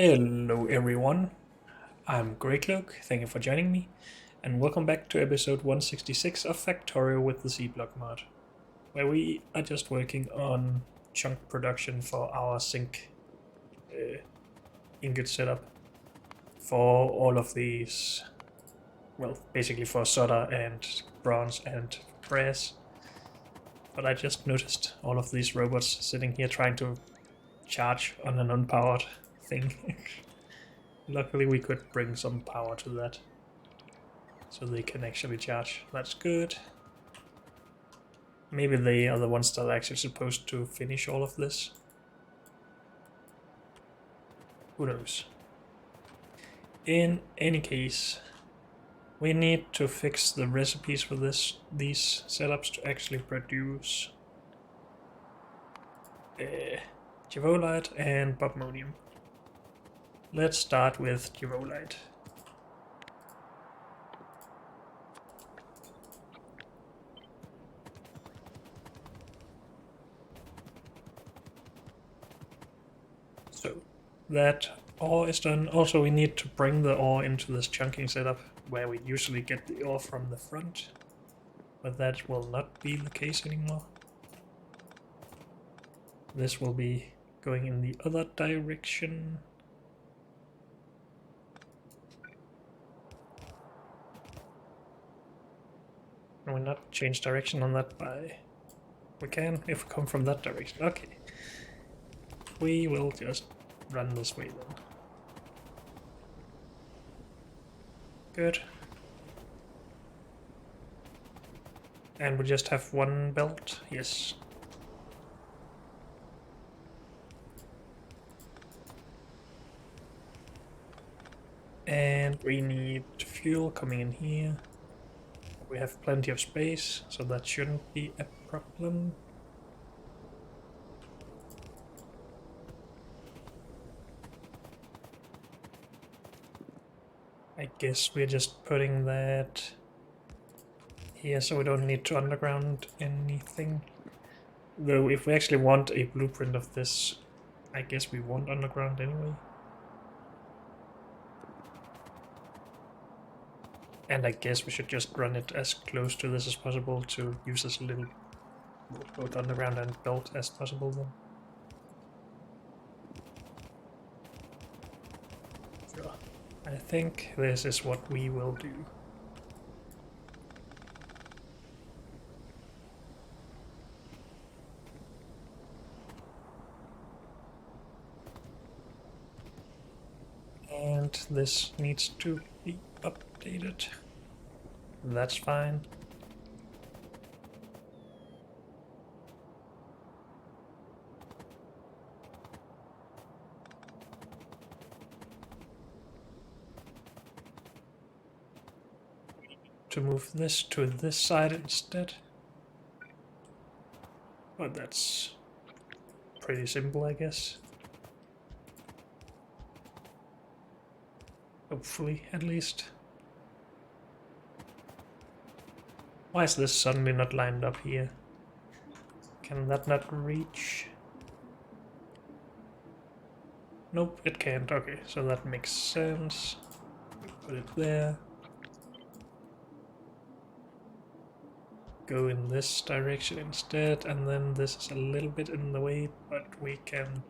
Hello everyone, I'm Greycloak, thank you for joining me, and welcome back to episode 166 of Factorio with the C-Block mod, where we are just working on chunk production for our zinc ingot setup for all of these, well, basically for solder and bronze and brass. But I just noticed all of these robots sitting here trying to charge on an unpowered thing. Luckily we could bring some power to that, so they can actually charge. That's good. Maybe they are the ones that are actually supposed to finish all of this. Who knows? In any case, we need to fix the recipes for these setups to actually produce Givolite and Bobmonium. Let's start with Givolite. So that ore is done. Also, we need to bring the ore into this chunking setup where we usually get the ore from the front, but that will not be the case anymore. This will be going in the other direction. Can we not change direction on that by... We can if we come from that direction. Okay. We will just run this way then. Good. And we just have one belt? Yes. And we need fuel coming in here. We have plenty of space, so that shouldn't be a problem. I guess we're just putting that here so we don't need to underground anything. Though if we actually want a blueprint of this, I guess we want underground anyway. And I guess we should just run it as close to this as possible to use as little both underground and belt as possible then. Sure. I think this is what we will do. And this needs to be updated. That's fine. To move this to this side instead. But that's pretty simple, I guess. Hopefully, at least. Why is this suddenly not lined up here? Can that not reach? Nope, it can't. Okay, so that makes sense. Put it there. Go in this direction instead, and then this is a little bit in the way, but we can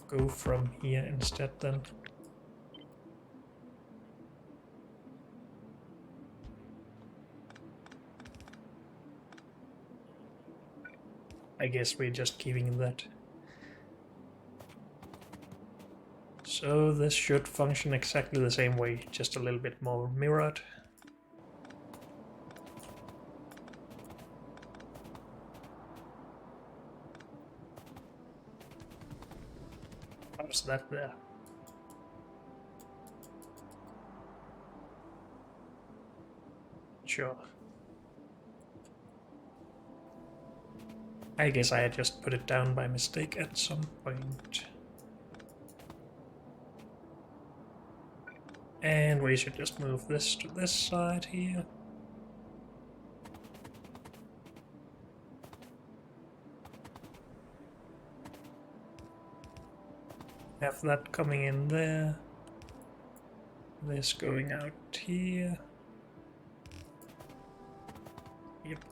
go from here instead then. I guess we're just keeping that. So this should function exactly the same way, just a little bit more mirrored. How's that there? Sure. I guess I had just put it down by mistake at some point. And we should just move this to this side here. have that coming in there. This going out here. Yep.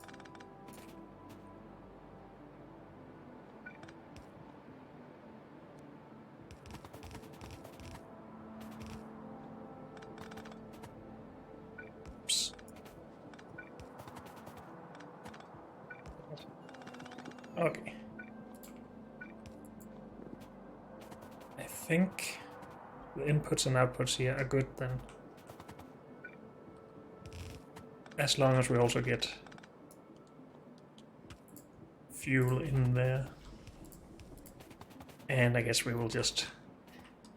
Oops. Okay. I think the inputs and outputs here are good then. As long as we also get fuel in there. And I guess we will just...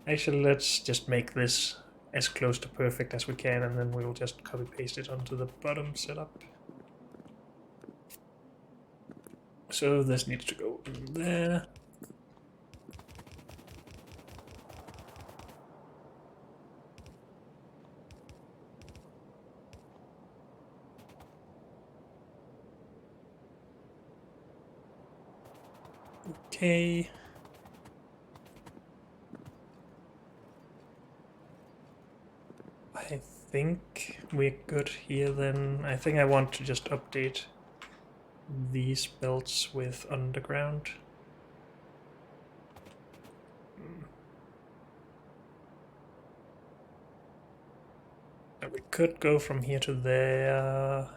Actually, let's just make this as close to perfect as we can, and then we will just copy paste it onto the bottom setup. So this needs to go in there. Okay. I think we're good here then. I think I want to just update these belts with underground. We could go from here to there.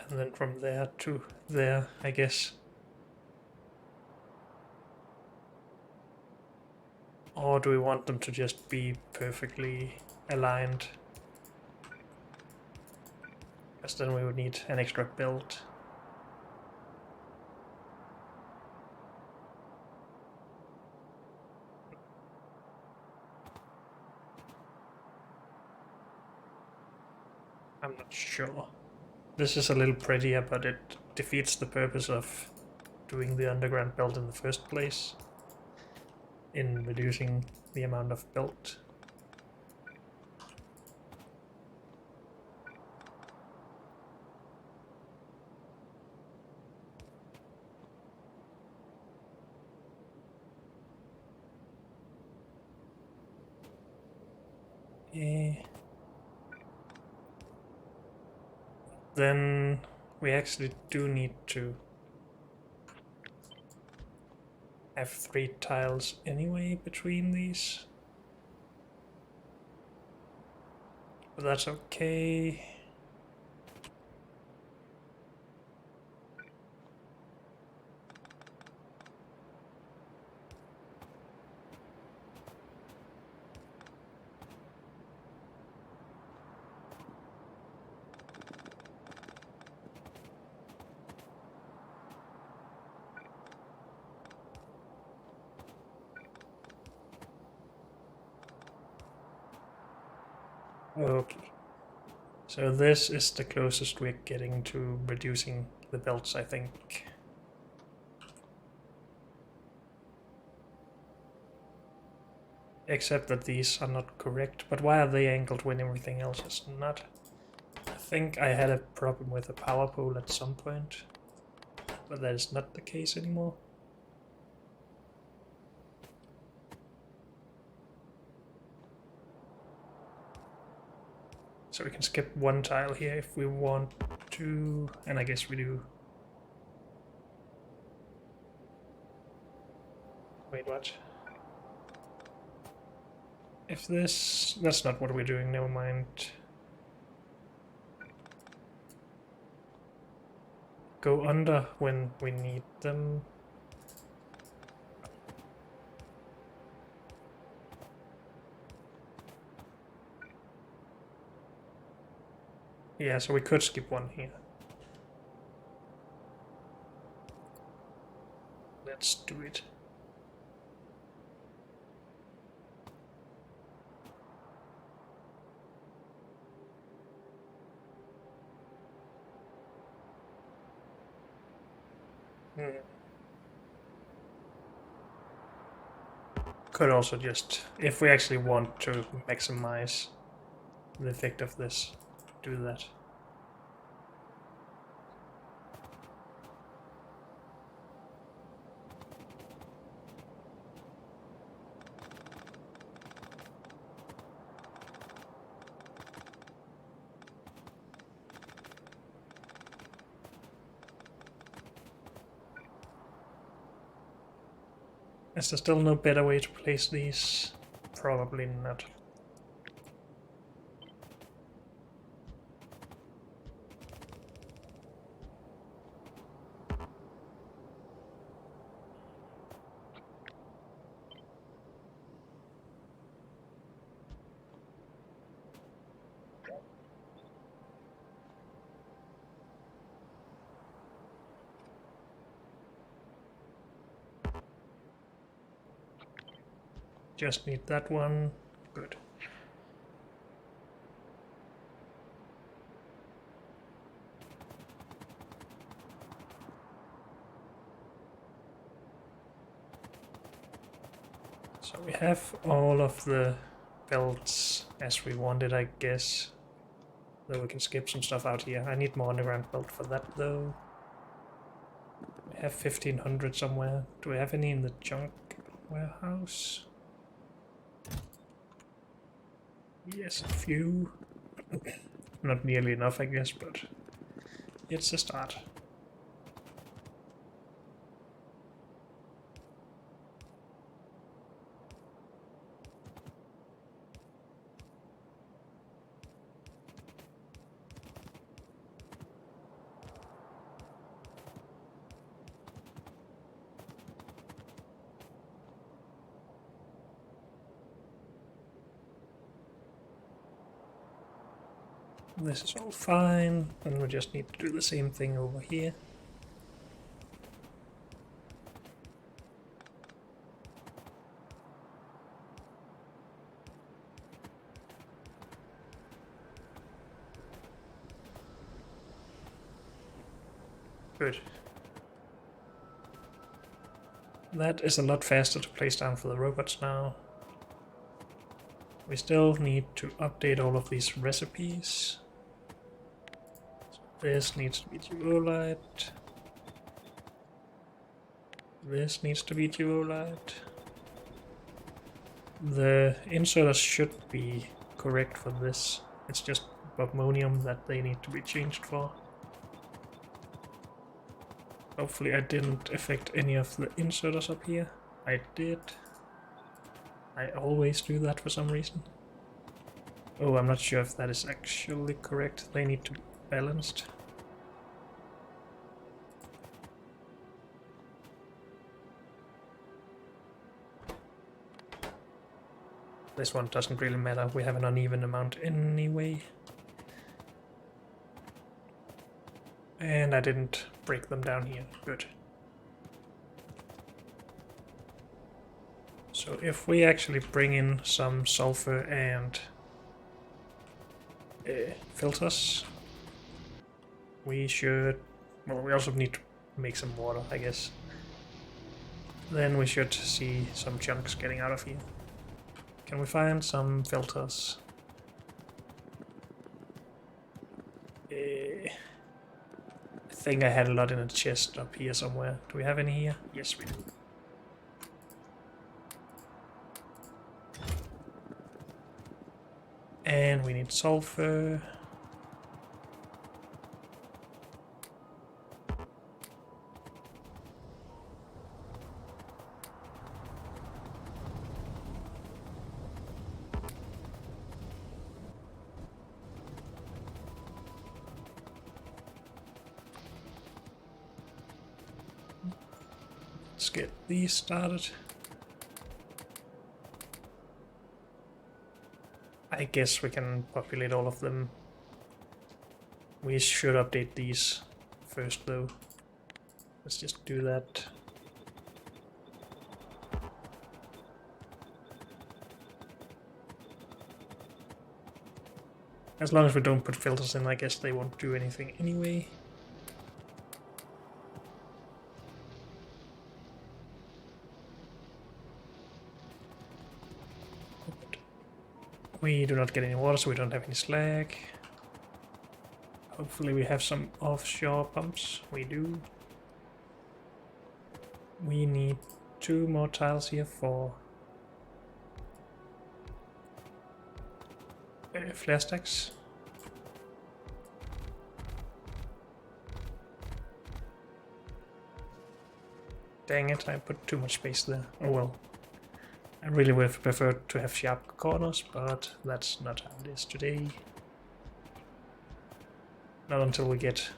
And then from there to there, I guess. Or do we want them to just be perfectly aligned? Because then we would need an extra belt. I'm not sure. This is a little prettier, but it defeats the purpose of doing the underground belt in the first place, in reducing the amount of belt. Then we actually do need to have 3 tiles anyway between these. But that's okay. Okay. So this is the closest we're getting to reducing the belts, I think. Except that these are not correct. But why are they angled when everything else is not? I think I had a problem with a power pole at some point, but that is not the case anymore. So we can skip 1 tile here if we want to, and I guess we do. Wait, what? If this... that's not what we're doing, never mind. Go under when we need them. Yeah, so we could skip 1 here. Let's do it. Could also just, if we actually want to maximize the effect of this, do that. Is there still no better way to place these? Probably not. Just need that one. Good. So we have all of the belts as we wanted, I guess. Though we can skip some stuff out here. I need more underground belt for that though. We have 1500 somewhere. Do we have any in the junk warehouse? Yes, a few. Not nearly enough, I guess, but it's a start. This is all fine, and we just need to do the same thing over here. Good. That is a lot faster to place down for the robots now. We still need to update all of these recipes. So this needs to be duolite. This needs to be duolite. The inserters should be correct for this. It's just bobmonium that they need to be changed for. Hopefully I didn't affect any of the inserters up here. I did. I always do that for some reason. Oh, I'm not sure if that is actually correct. They need to be balanced. This one doesn't really matter. We have an uneven amount anyway. And I didn't break them down here. Good. So if we actually bring in some sulfur and filters, we should... Well, we also need to make some water, I guess. Then we should see some chunks getting out of here. Can we find some filters? I think I had a lot in a chest up here somewhere. Do we have any here? Yes, we do. And we need sulfur. Let's get these started. I guess we can populate all of them. We should update these first though. Let's just do that. As long as we don't put filters in, I guess they won't do anything anyway. We do not get any water, so we don't have any slag. Hopefully we have some offshore pumps. We do. We need 2 more tiles here for flare stacks. Dang it, I put too much space there. Oh well. I really would have preferred to have sharp corners, but that's not how it is today. Not until we get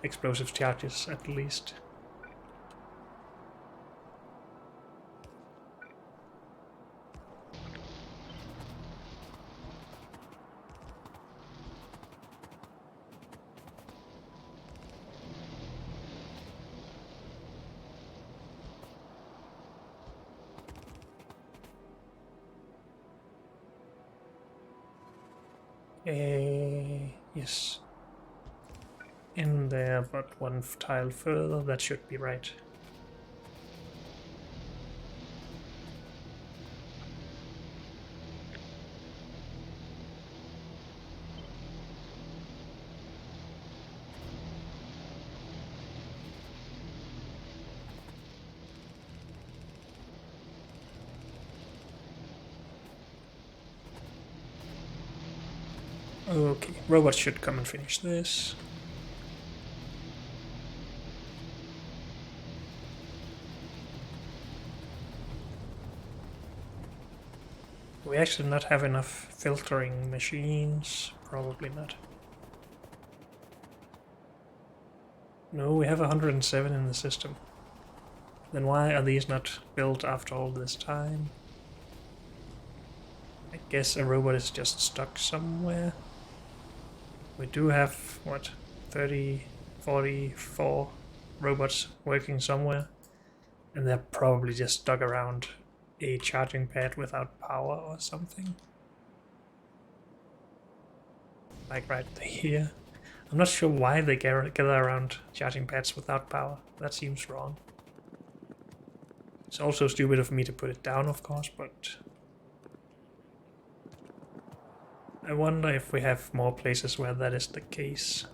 explosive charges, at least. Yes. In there, but one tile further, that should be right. Okay, robots should come and finish this. Do we actually not have enough filtering machines? Probably not. No, we have 107 in the system. Then why are these not built after all this time? I guess a robot is just stuck somewhere. We do have, what, 30, 44 robots working somewhere. And they're probably just stuck around a charging pad without power or something. Like right here. I'm not sure why they gather around charging pads without power. That seems wrong. It's also stupid of me to put it down, of course, but I wonder if we have more places where that is the case.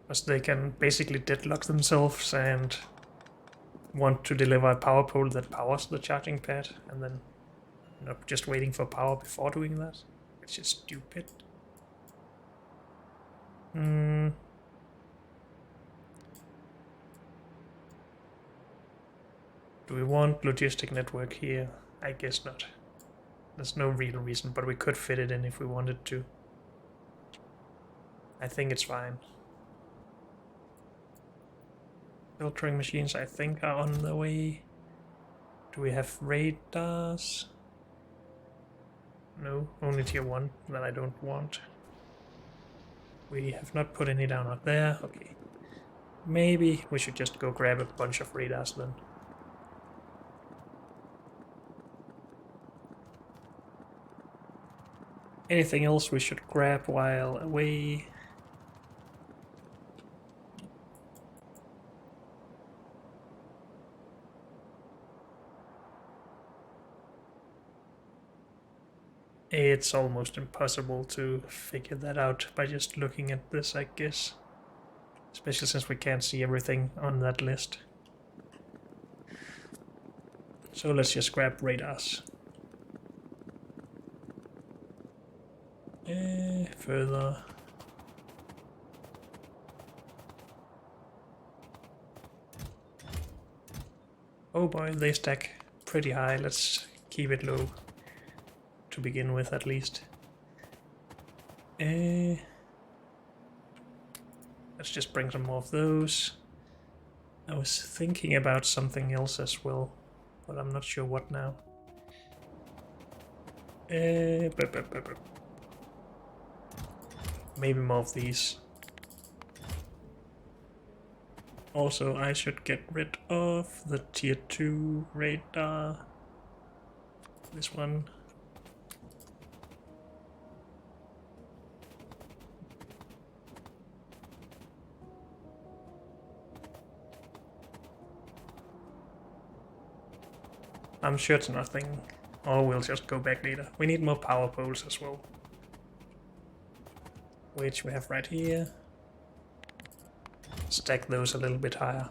Because they can basically deadlock themselves and want to deliver a power pole that powers the charging pad, and then just waiting for power before doing that, which is stupid. Do we want logistic network here? I guess not. There's no real reason, but we could fit it in if we wanted to. I think it's fine. Filtering machines, I think, are on the way. Do we have radars? No, only tier 1 that I don't want. We have not put any down out there. Okay. Maybe we should just go grab a bunch of radars then. Anything else we should grab while away? It's almost impossible to figure that out by just looking at this, I guess. Especially since we can't see everything on that list. So let's just grab radars. Further. Oh boy, they stack pretty high. Let's keep it low. To begin with, at least. Let's just bring some more of those. I was thinking about something else as well, but I'm not sure what now. Maybe more of these. Also, I should get rid of the tier 2 radar. This one. I'm sure it's nothing, or we'll just go back later. We need more power poles as well, which we have right here. Stack those a little bit higher.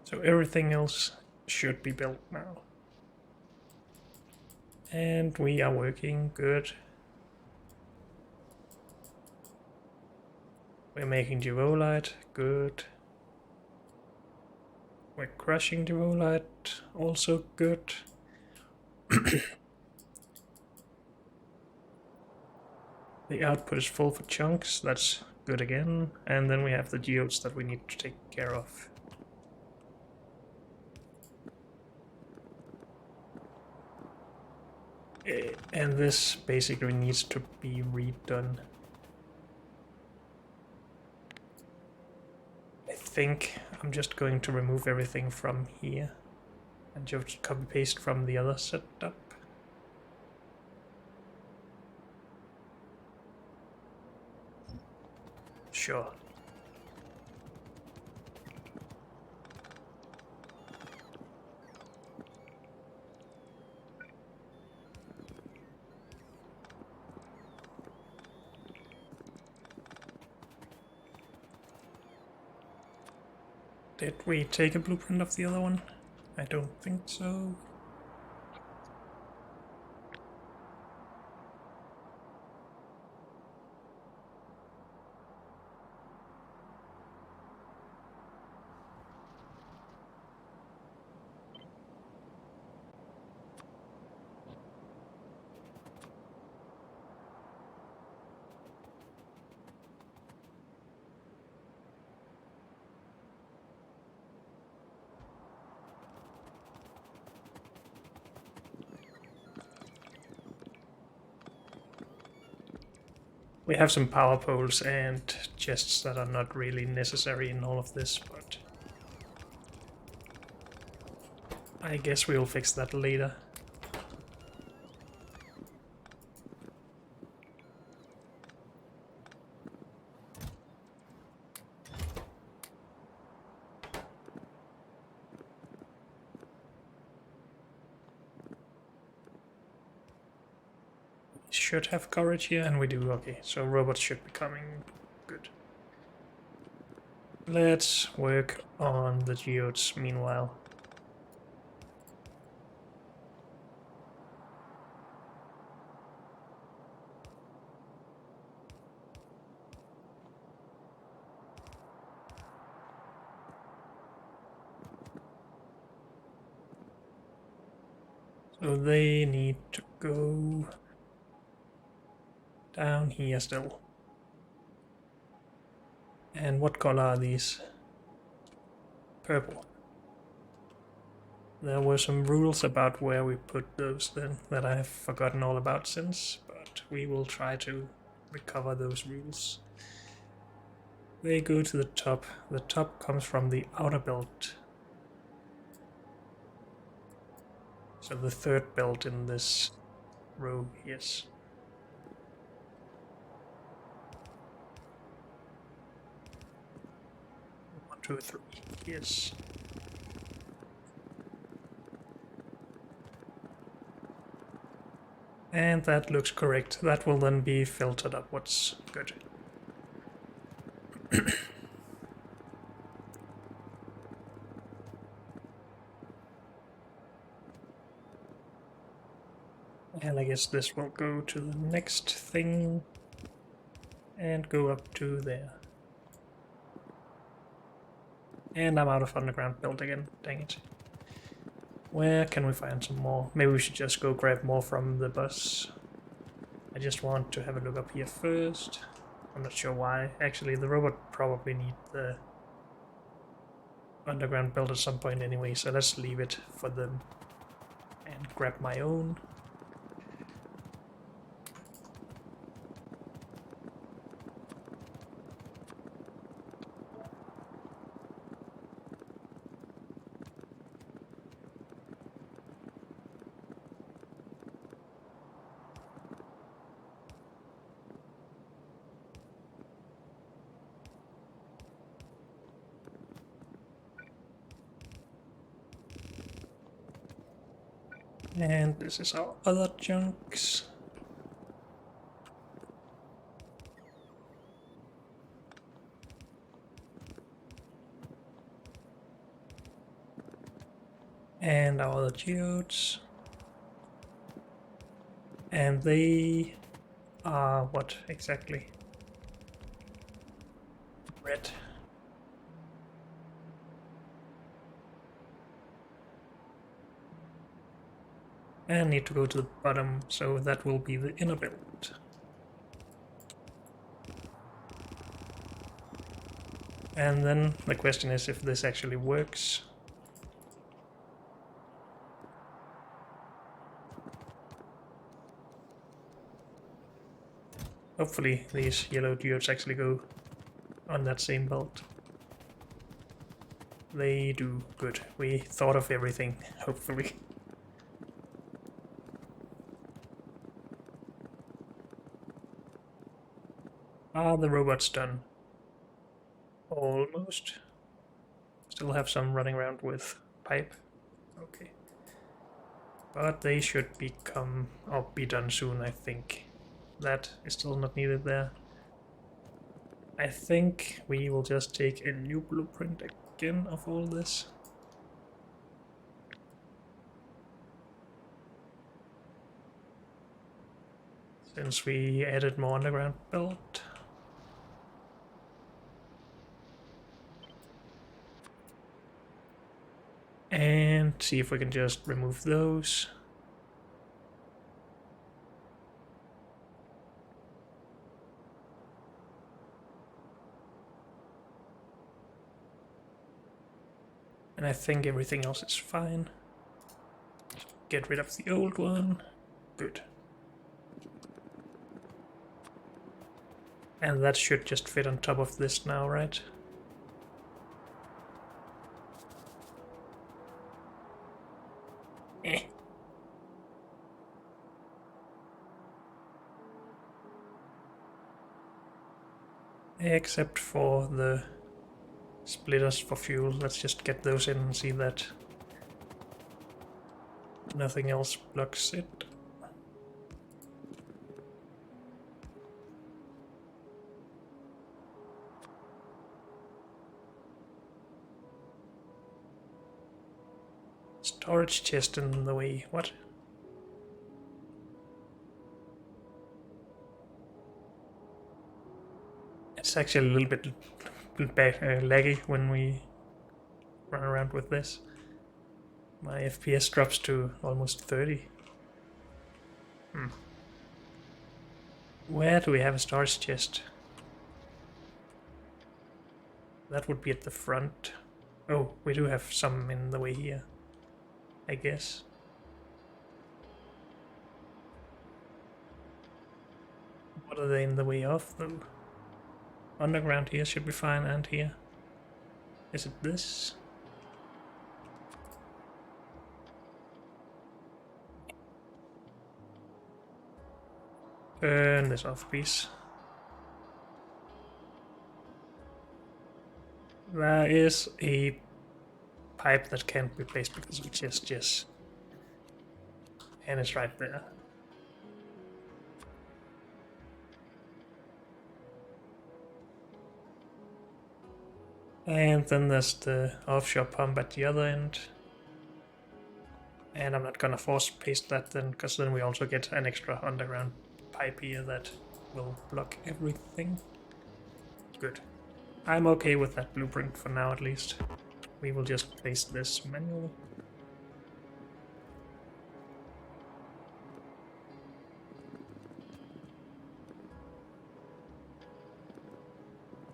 So everything else should be built now. And we are working good. We're making duolite, good. We're crushing duolite, also good. The output is full for chunks, that's good again. And then we have the geodes that we need to take care of. And this basically needs to be redone. I think I'm just going to remove everything from here and just copy paste from the other setup. Sure. Did we take a blueprint of the other one? I don't think so. We have some power poles and chests that are not really necessary in all of this, but I guess we'll fix that later. Should have courage here, and we do. Okay, so robots should be coming. Good. Let's work on the geodes meanwhile. So they need to go down here still. And what color are these? Purple. There were some rules about where we put those then that I have forgotten all about since, but we will try to recover those rules. They go to the top. The top comes from the outer belt. So the third belt in this row, yes. 1, 2, 3, yes. And that looks correct. That will then be filtered upwards. Good. And I guess this will go to the next thing and go up to there. And I'm out of underground build again, dang it. Where can we find some more? Maybe we should just go grab more from the bus. I just want to have a look up here first. I'm not sure why. Actually, the robot probably need the underground build at some point anyway, so let's leave it for them and grab my own. And this is our other chunks. And our other geodes. And they are what exactly? Red. And need to go to the bottom, so that will be the inner build. And then the question is if this actually works. Hopefully these yellow geodes actually go on that same belt. They do. Good. We thought of everything, hopefully. Are the robots done? Almost. Still have some running around with pipe. Okay. But they should become, or be done soon, I think. That is still not needed there. I think we will just take a new blueprint again of all this. Since we added more underground belt. And see if we can just remove those. And I think everything else is fine. Get rid of the old one. Good. And that should just fit on top of this now, right? Eh. Except for the splitters for fuel. Let's just get those in and see that nothing else blocks it. Storage chest in the way. What? It's actually a little bit laggy when we run around with this. My FPS drops to almost 30. Where do we have a storage chest? That would be at the front. Oh, we do have some in the way here, I guess. What are they in the way of, though? Underground here should be fine, and here. Is it this? Turn this off, please. There is a pipe that can't be placed because of yes. And it's right there. And then there's the offshore pump at the other end. And I'm not gonna force paste that then, because then we also get an extra underground pipe here that will block everything. Good. I'm okay with that blueprint for now at least. We will just place this manually.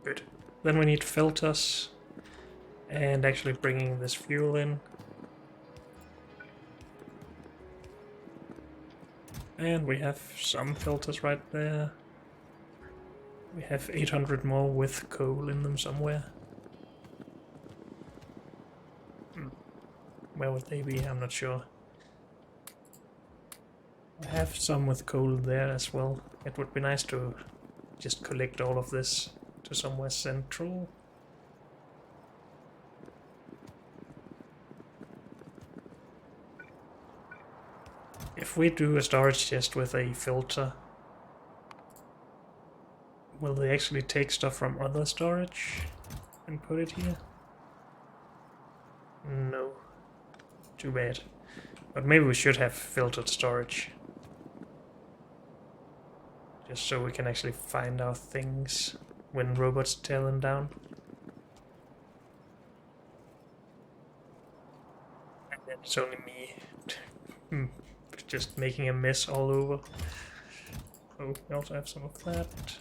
Good. Then we need filters and actually bringing this fuel in. And we have some filters right there. We have 800 more with coal in them somewhere. Where would they be? I'm not sure. I have some with coal there as well. It would be nice to just collect all of this to somewhere central. If we do a storage chest with a filter, will they actually take stuff from other storage and put it here? No. Too bad. But maybe we should have filtered storage. Just so we can actually find our things when robots tear them down. And then it's only me just making a mess all over. Oh, we also have some of that.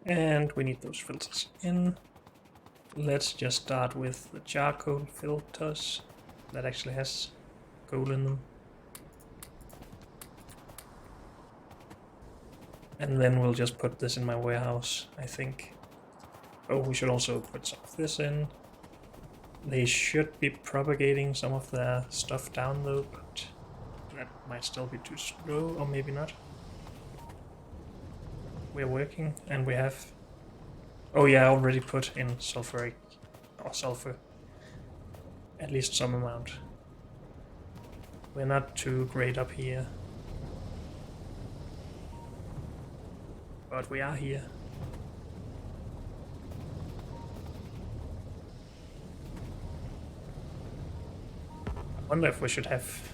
And we need those filters in. Let's just start with the charcoal filters. That actually has coal in them. And then we'll just put this in my warehouse, I think. Oh, we should also put some of this in. They should be propagating some of their stuff down though, but that might still be too slow, or maybe not. We're working, and we have... Oh yeah, I already put in sulfuric, or sulfur. At least some amount. We're not too great up here. But we are here. I wonder if we should have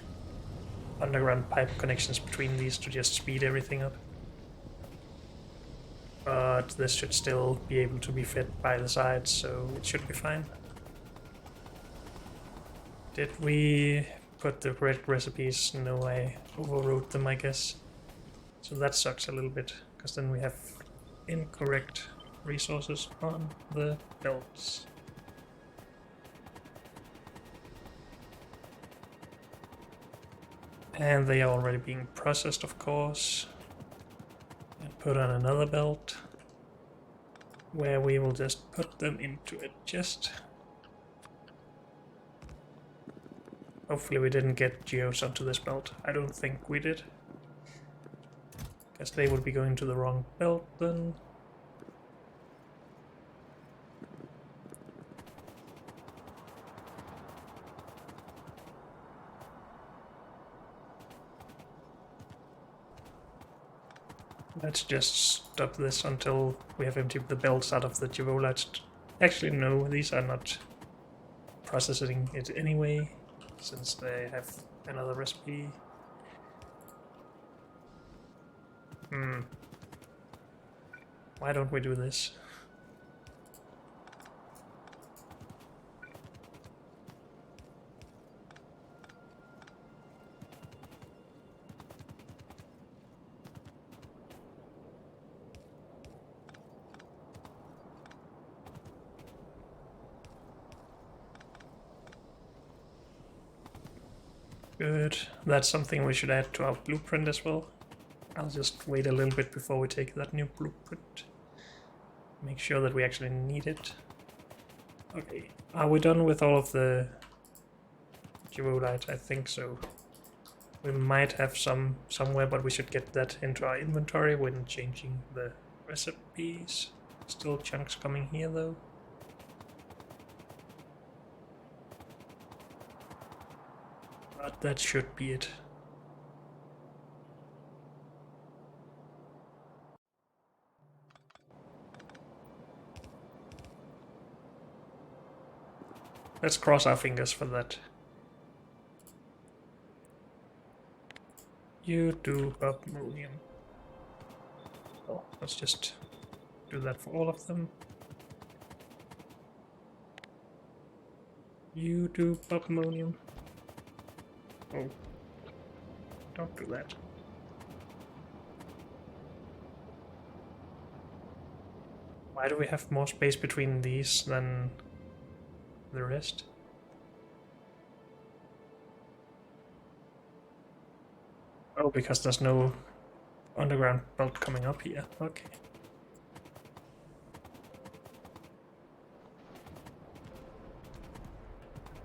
underground pipe connections between these to just speed everything up. But this should still be able to be fed by the sides, so it should be fine. Did we put the correct recipes? No, I overwrote them, I guess. So that sucks a little bit, because then we have incorrect resources on the belts. And they are already being processed, of course. And put on another belt, where we will just put them into a chest. Hopefully we didn't get geos onto this belt. I don't think we did. Guess they would be going to the wrong belt then. Let's just stop this until we have emptied the belts out of the Givolites. Actually, no, these are not processing it anyway, since they have another recipe. Why don't we do this? Good. That's something we should add to our blueprint as well. I'll just wait a little bit before we take that new blueprint. Make sure that we actually need it. Okay. Are we done with all of the Givolites? I think so. We might have some somewhere, but we should get that into our inventory when changing the recipes. Still chunks coming here though. But that should be it. Let's cross our fingers for that. You do Bubmonium. Oh, let's just do that for all of them. You do Bubmonium. Oh, don't do that. Why do we have more space between these than the rest? Oh, because there's no underground belt coming up here. Okay.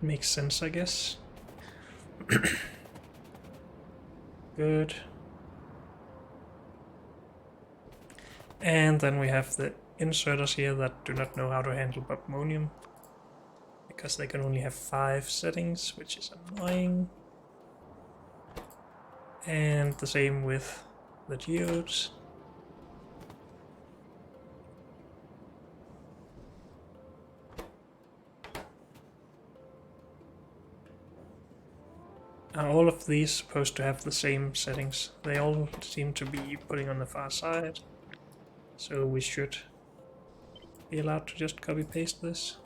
Makes sense, I guess. Good. And then we have the inserters here that do not know how to handle Bubmonium, because they can only have 5 settings, which is annoying. And the same with the geodes. Are all of these supposed to have the same settings? They all seem to be putting on the far side, so we should be allowed to just copy paste this.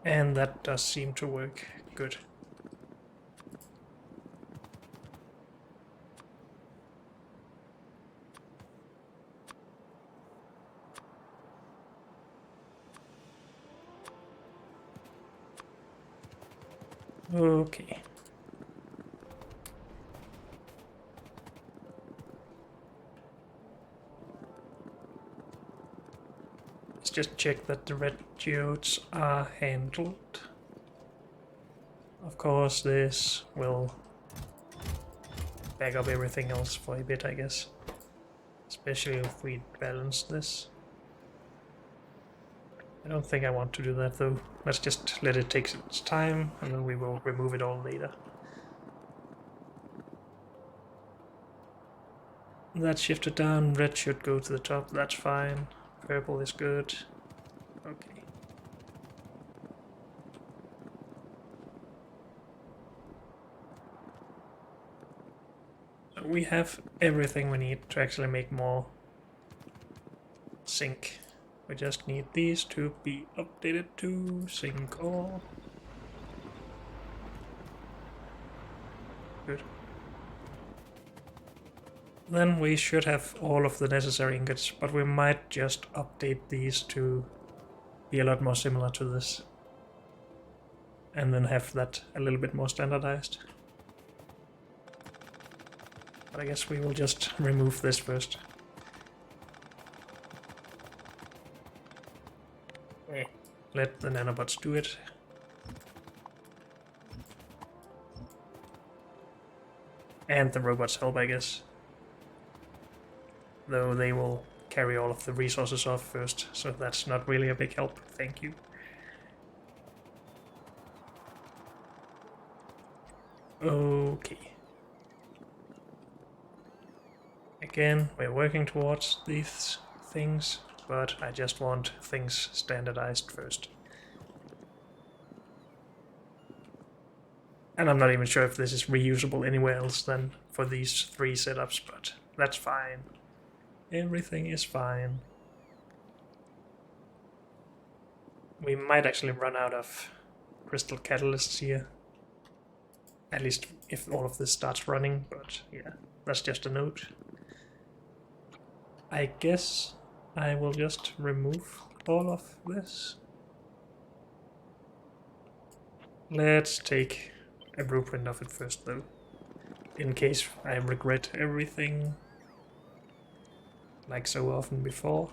And that does seem to work good. Okay. Let's just check that the red geodes are handled. Of course, this will back up everything else for a bit, I guess. Especially if we balance this. I don't think I want to do that though. Let's just let it take its time and then we will remove it all later. That shifted down, red should go to the top, that's fine. Purple is good. Okay. So we have everything we need to actually make more sync. We just need these to be updated to sync all. Good. Then we should have all of the necessary ingots, but we might just update these to be a lot more similar to this. And then have that a little bit more standardized. But I guess we will just remove this first. Let the nanobots do it. And the robots help, I guess. Though they will carry all of the resources off first, so that's not really a big help. Thank you. Okay. Again, we're working towards these things, but I just want things standardized first. And I'm not even sure if this is reusable anywhere else than for these 3 setups, but that's fine. Everything is fine. We might actually run out of crystal catalysts here. At least if all of this starts running, but yeah, that's just a note. I guess I will just remove all of this. Let's take a blueprint of it first though, in case I regret everything like so often before.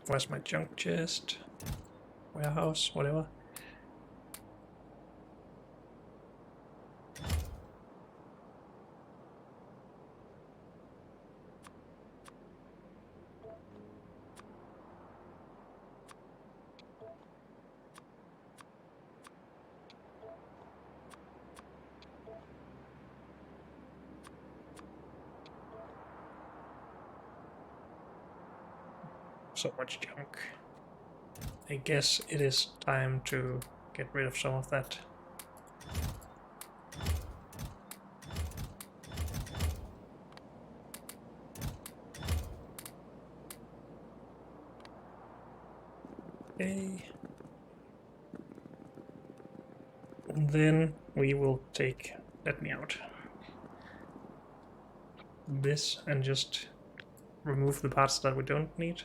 Where's my junk chest? Warehouse, whatever. So much junk. I guess it is time to get rid of some of that. Okay. And then we will take, let me out, this and just remove the parts that we don't need.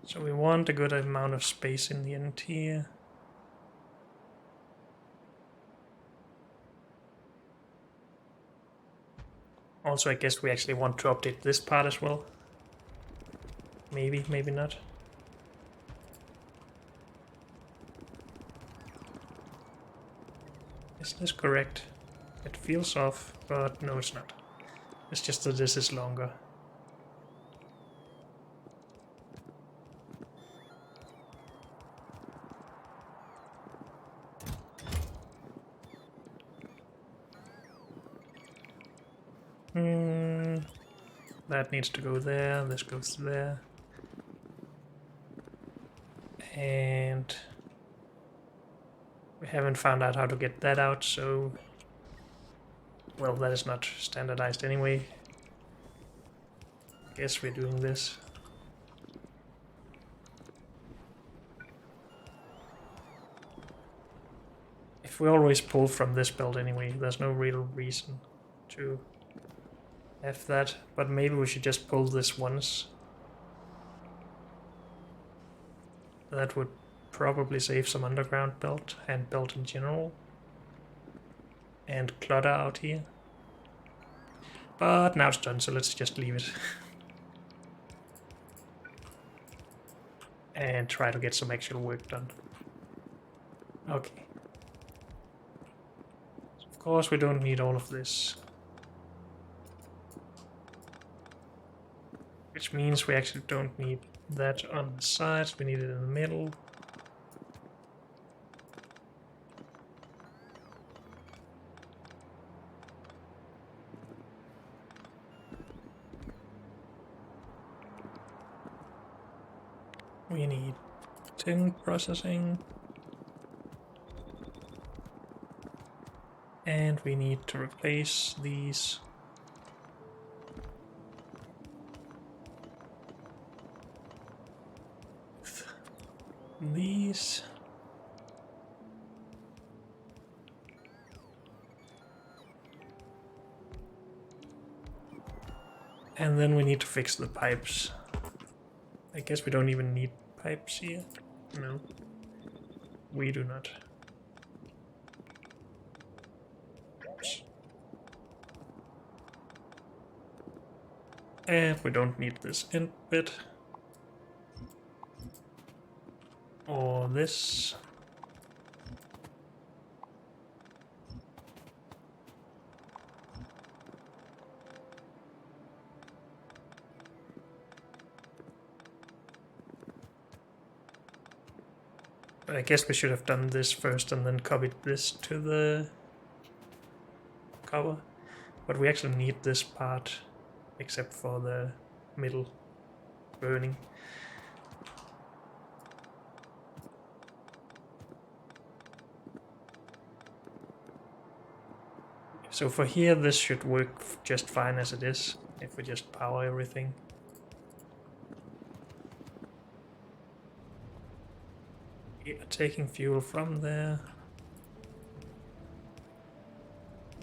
So we want a good amount of space in the end here. Also, I guess we actually want to update this part as well. Maybe, maybe not. Is this correct? It feels off, but no, it's not. It's just that this is longer. That needs to go there, this goes there. And we haven't found out how to get that out, so... Well, that is not standardized anyway. Guess we're doing this. If we always pull from this belt anyway, there's no real reason to have that, but maybe we should just pull this once. That would probably save some underground belt and belt in general. And clutter out here. But now it's done, so let's just leave it. And try to get some actual work done. Okay. Of course we don't need all of this. Which means we actually don't need that on the sides, we need it in the middle. We need tin processing. And we need to replace these. These. And then we need to fix the pipes. I guess we don't even need pipes here. No. We do not. Oops. And we don't need this end bit. Or this. I guess we should have done this first and then copied this to the cover. But we actually need this part, except for the middle burning. So for here, this should work just fine as it is, if we just power everything. Yeah, taking fuel from there.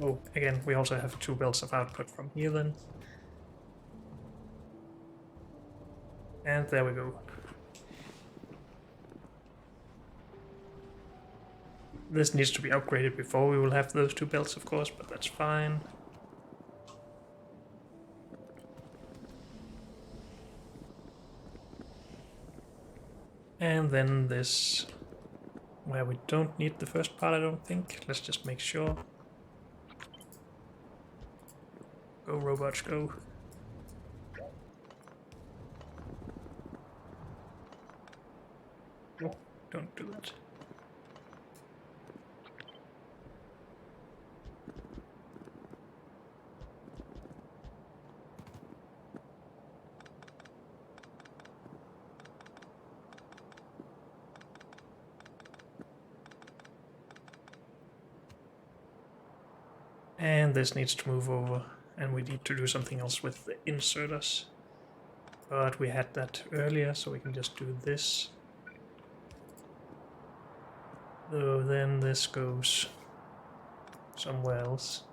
Oh, again, we also have 2 belts of output from here then. And there we go. This needs to be upgraded before we will have those 2 belts, of course, but that's fine. And then this, where we don't need the first part, I don't think. Let's just make sure. Go, robots, go. No, don't do that. And this needs to move over, and we need to do something else with the inserters. But we had that earlier, so we can just do this. So then this goes somewhere else.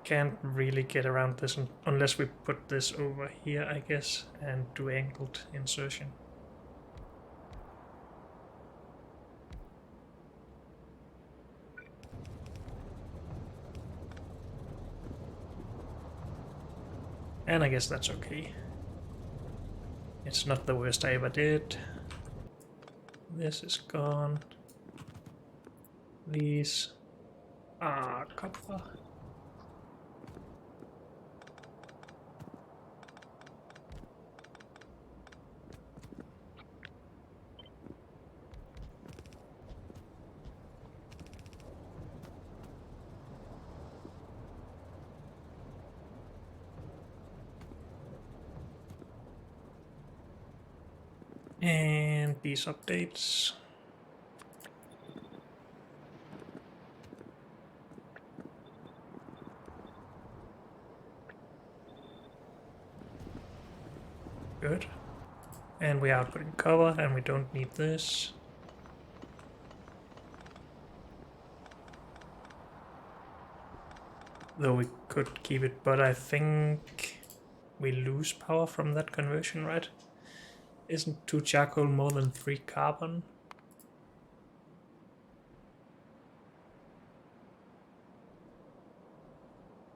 can't really get around this unless we put this over here, I guess, and do angled insertion. And I guess that's okay. It's not the worst I ever did. This is gone. These are copper. And these updates. Good. And we are outputting cover, and we don't need this. Though we could keep it, but I think we lose power from that conversion, right? Isn't 2 charcoal more than 3 carbon?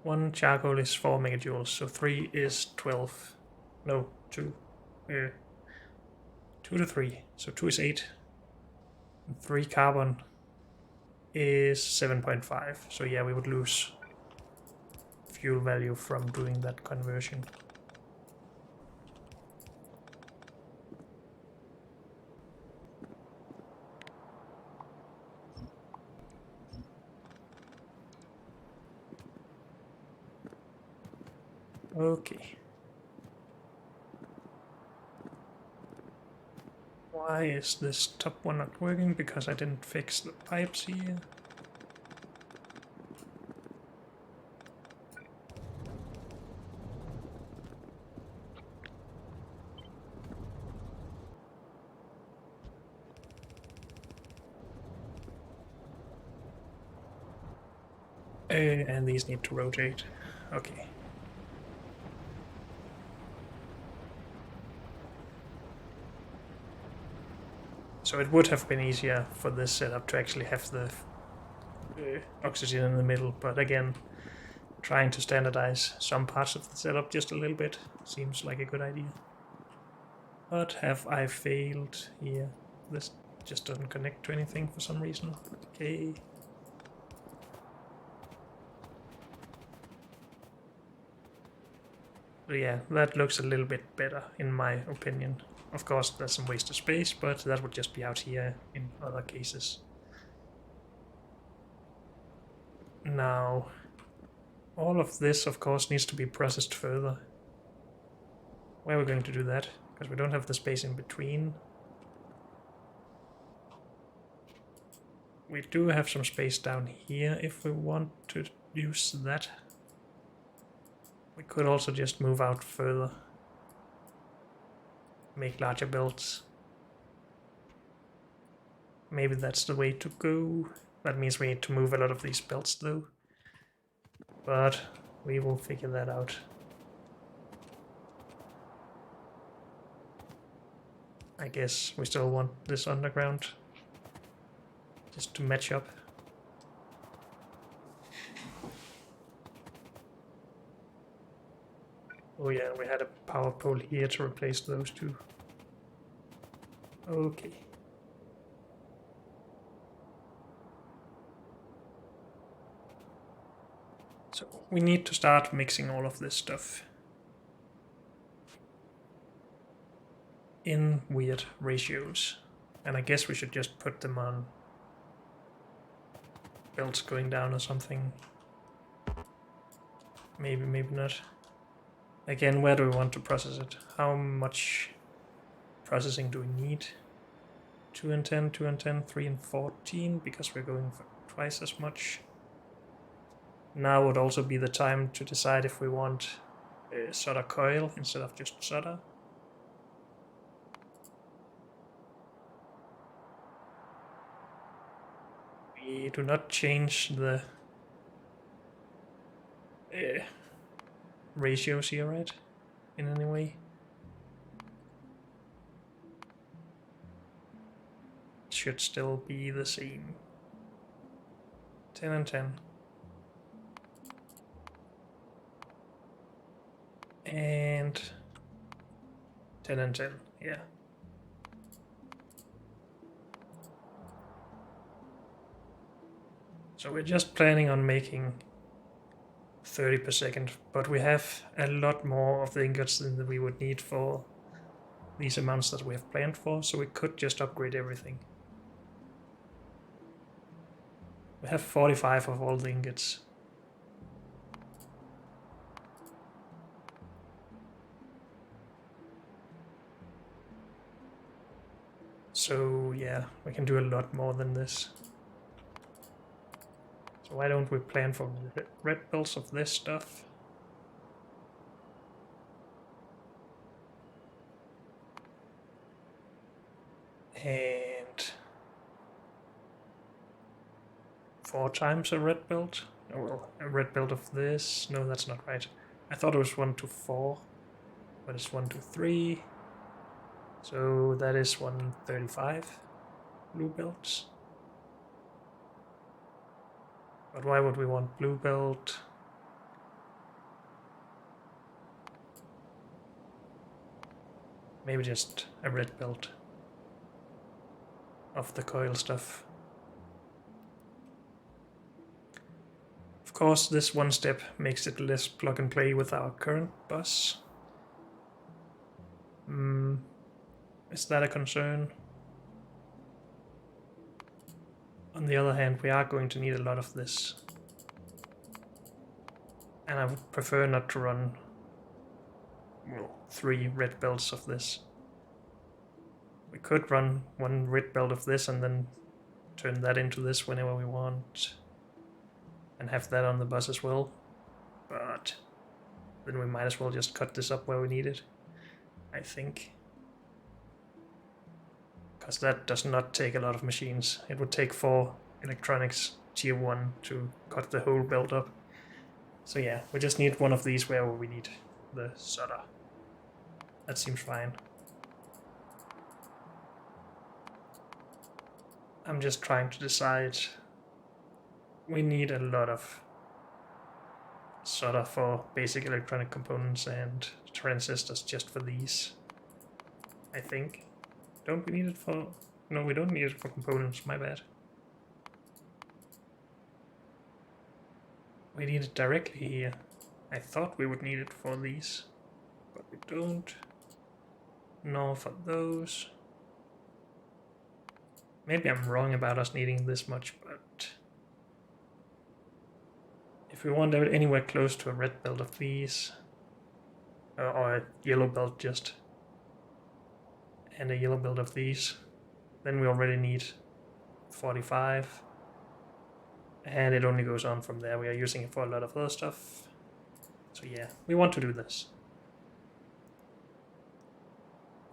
One charcoal is 4 megajoules, so 3 is 12. No, 2. 2 to 3, so 2 is 8. And 3 carbon is 7.5, so yeah, we would lose fuel value from doing that conversion. Okay. Why is this top one not working? Because I didn't fix the pipes here. And these need to rotate. Okay. So it would have been easier for this setup to actually have the oxygen in the middle, but again, trying to standardize some parts of the setup just a little bit seems like a good idea. But have I failed here? This just doesn't connect to anything for some reason. Okay. So yeah, that looks a little bit better in my opinion. Of course, there's some wasted space, but that would just be out here in other cases. Now, all of this, of course, needs to be processed further. Where are we going to do that? Because we don't have the space in between. We do have some space down here if we want to use that. We could also just move out further. Make larger belts. Maybe that's the way to go. That means we need to move a lot of these belts though. But we will figure that out. I guess we still want this underground. Just to match up. Oh yeah, we had a power pole here to replace those two. Okay. So we need to start mixing all of this stuff in weird ratios. And I guess we should just put them on belts going down or something. Maybe, maybe not. Again, where do we want to process it? How much processing do we need? 2 and 10, 2 and 10, 3 and 14, because we're going for twice as much. Now would also be the time to decide if we want a solder coil instead of just solder. We do not change the ratios here, right? In any way. It should still be the same. 10 and 10. And 10 and 10, yeah. So we're just planning on making 30 per second, but we have a lot more of the ingots than we would need for these amounts that we have planned for, so we could just upgrade everything. We have 45 of all the ingots. So yeah, we can do a lot more than this. So why don't we plan for red belts of this stuff? And 4 times a red belt? Oh, well, a red belt of this? No, that's not right. I thought it was 1 to 4, but it's 1 to 3. So that is 135 blue belts. But why would we want blue belt? Maybe just a red belt of the coil stuff. Of course, this one step makes it less plug and play with our current bus. Is that a concern? On the other hand, we are going to need a lot of this. And I would prefer not to run 3 red belts of this. We could run 1 red belt of this and then turn that into this whenever we want. And have that on the bus as well. But then we might as well just cut this up where we need it, I think. Because that does not take a lot of machines. It would take 4 electronics tier 1 to cut the whole belt up. So yeah, we just need one of these where we need the solder. That seems fine. I'm just trying to decide. We need a lot of solder for basic electronic components and transistors just for these, I think. Don't we need it for... No, we don't need it for components, my bad. We need it directly here. I thought we would need it for these, but we don't. Nor for those. Maybe I'm wrong about us needing this much, but... If we want it anywhere close to a red belt of these, or a yellow belt just, and a yellow belt of these, then we already need 45. And it only goes on from there. We are using it for a lot of other stuff. So yeah, we want to do this.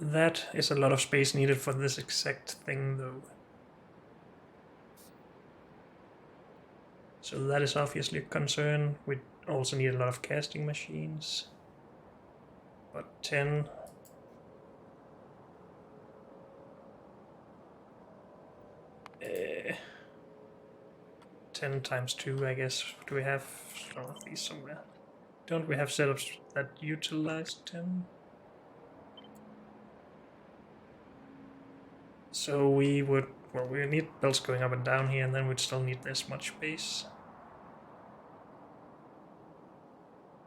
That is a lot of space needed for this exact thing though. So that is obviously a concern. We also need a lot of casting machines. But 10... 10 times 2, I guess. Do we have some of these somewhere? Don't we have setups that utilize 10? So we would... Well, we need belts going up and down here, and then we'd still need this much space.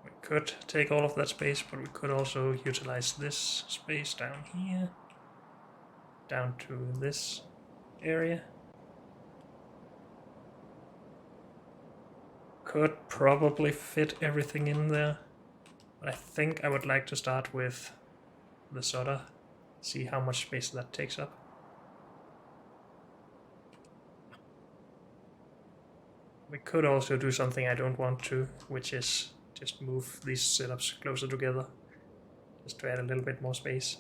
We could take all of that space, but we could also utilize this space down here. Down to this area. Could probably fit everything in there, but I think I would like to start with the solder, see how much space that takes up. We could also do something I don't want to, which is just move these setups closer together, just to add a little bit more space.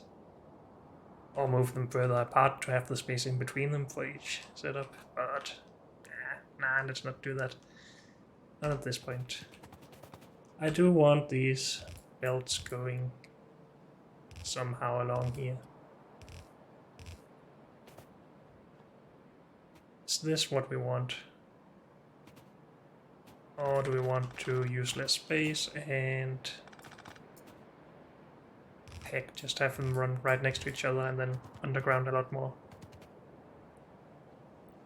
Or move them further apart to have the space in between them for each setup, but nah, let's not do that. Not at this point. I do want these belts going somehow along here. Is this what we want? Or do we want to use less space and heck, just have them run right next to each other and then underground a lot more?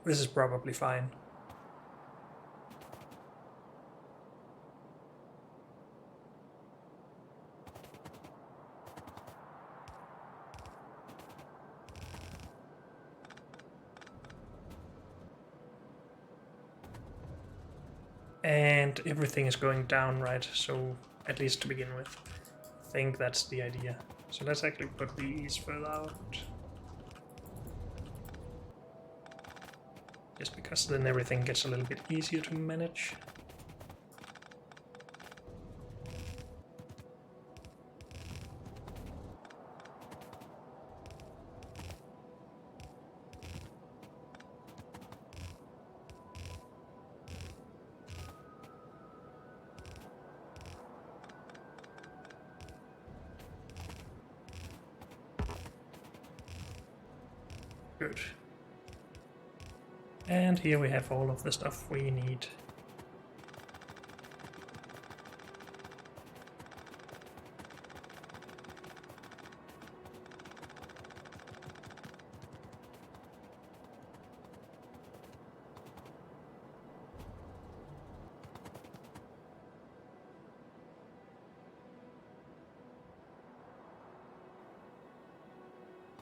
This is probably fine. And everything is going down, right? So at least to begin with. I think that's the idea. So let's actually put these further out. Just because then everything gets a little bit easier to manage. Good. And here we have all of the stuff we need.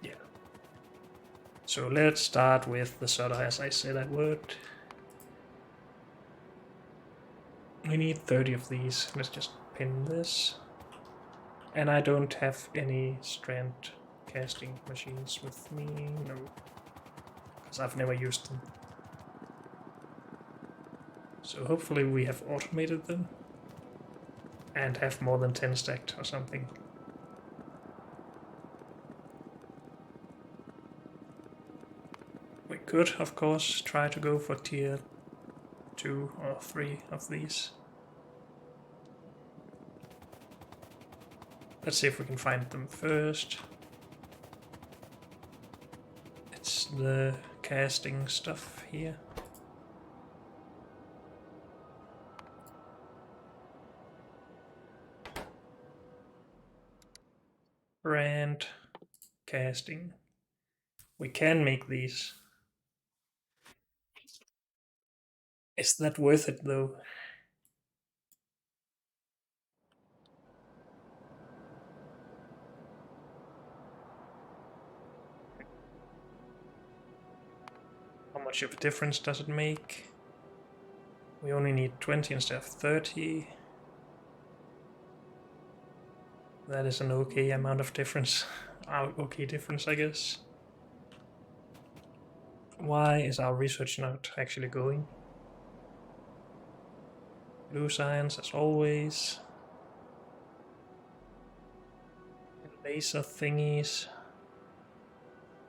Yeah. So let's start with the solder as I said I would. We need 30 of these. Let's just pin this. And I don't have any strand casting machines with me, no. Because I've never used them. So hopefully we have automated them. And have more than 10 stacked or something. We could, of course, try to go for tier 2 or 3 of these. Let's see if we can find them first. It's the casting stuff here. Brand casting. We can make these. Is that worth it though? How much of a difference does it make? We only need 20 instead of 30. That is an okay amount of difference. Okay difference, I guess. Why is our research not actually going? Blue science as always. Laser thingies.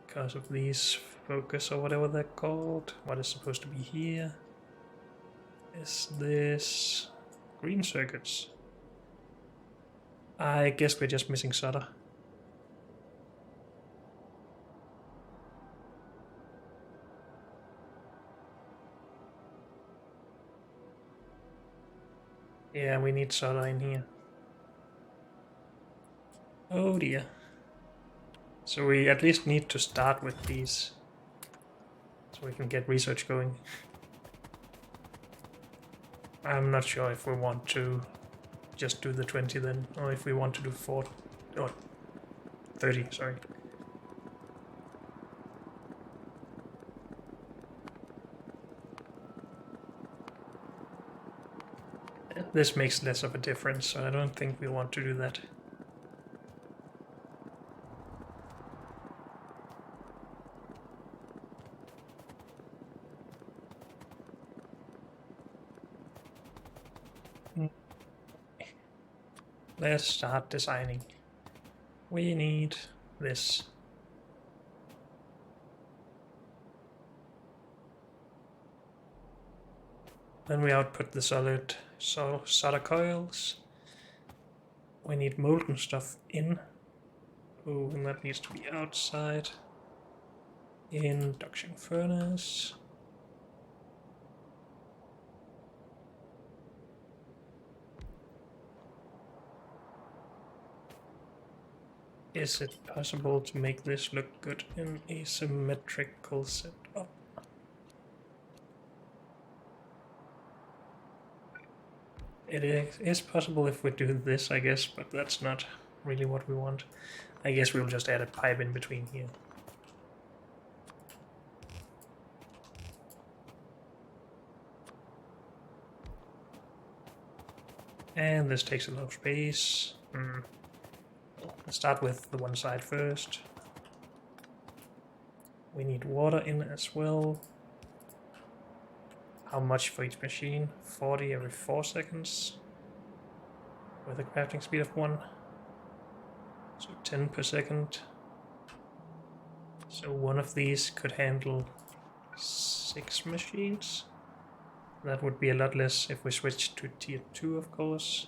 Because of these focus or whatever they're called. What is supposed to be here? Is this green circuits? I guess we're just missing solder. Yeah, we need solder in here. Oh dear. So we at least need to start with these. So we can get research going. I'm not sure if we want to just do the 20 then, or if we want to do 40, or 30, sorry. This makes less of a difference, so I don't think we want to do that. Let's start designing. We need this. Then we output the solder coils. We need molten stuff in. Oh, and that needs to be outside. Induction furnace. Is it possible to make this look good in a symmetrical setup? It is possible if we do this, I guess, but that's not really what we want. I guess we'll just add a pipe in between here. And this takes a lot of space. Let's start with the one side first. We need water in as well. How much for each machine? 40 every 4 seconds. With a crafting speed of 1. So 10 per second. So one of these could handle 6 machines. That would be a lot less if we switch to tier 2, of course.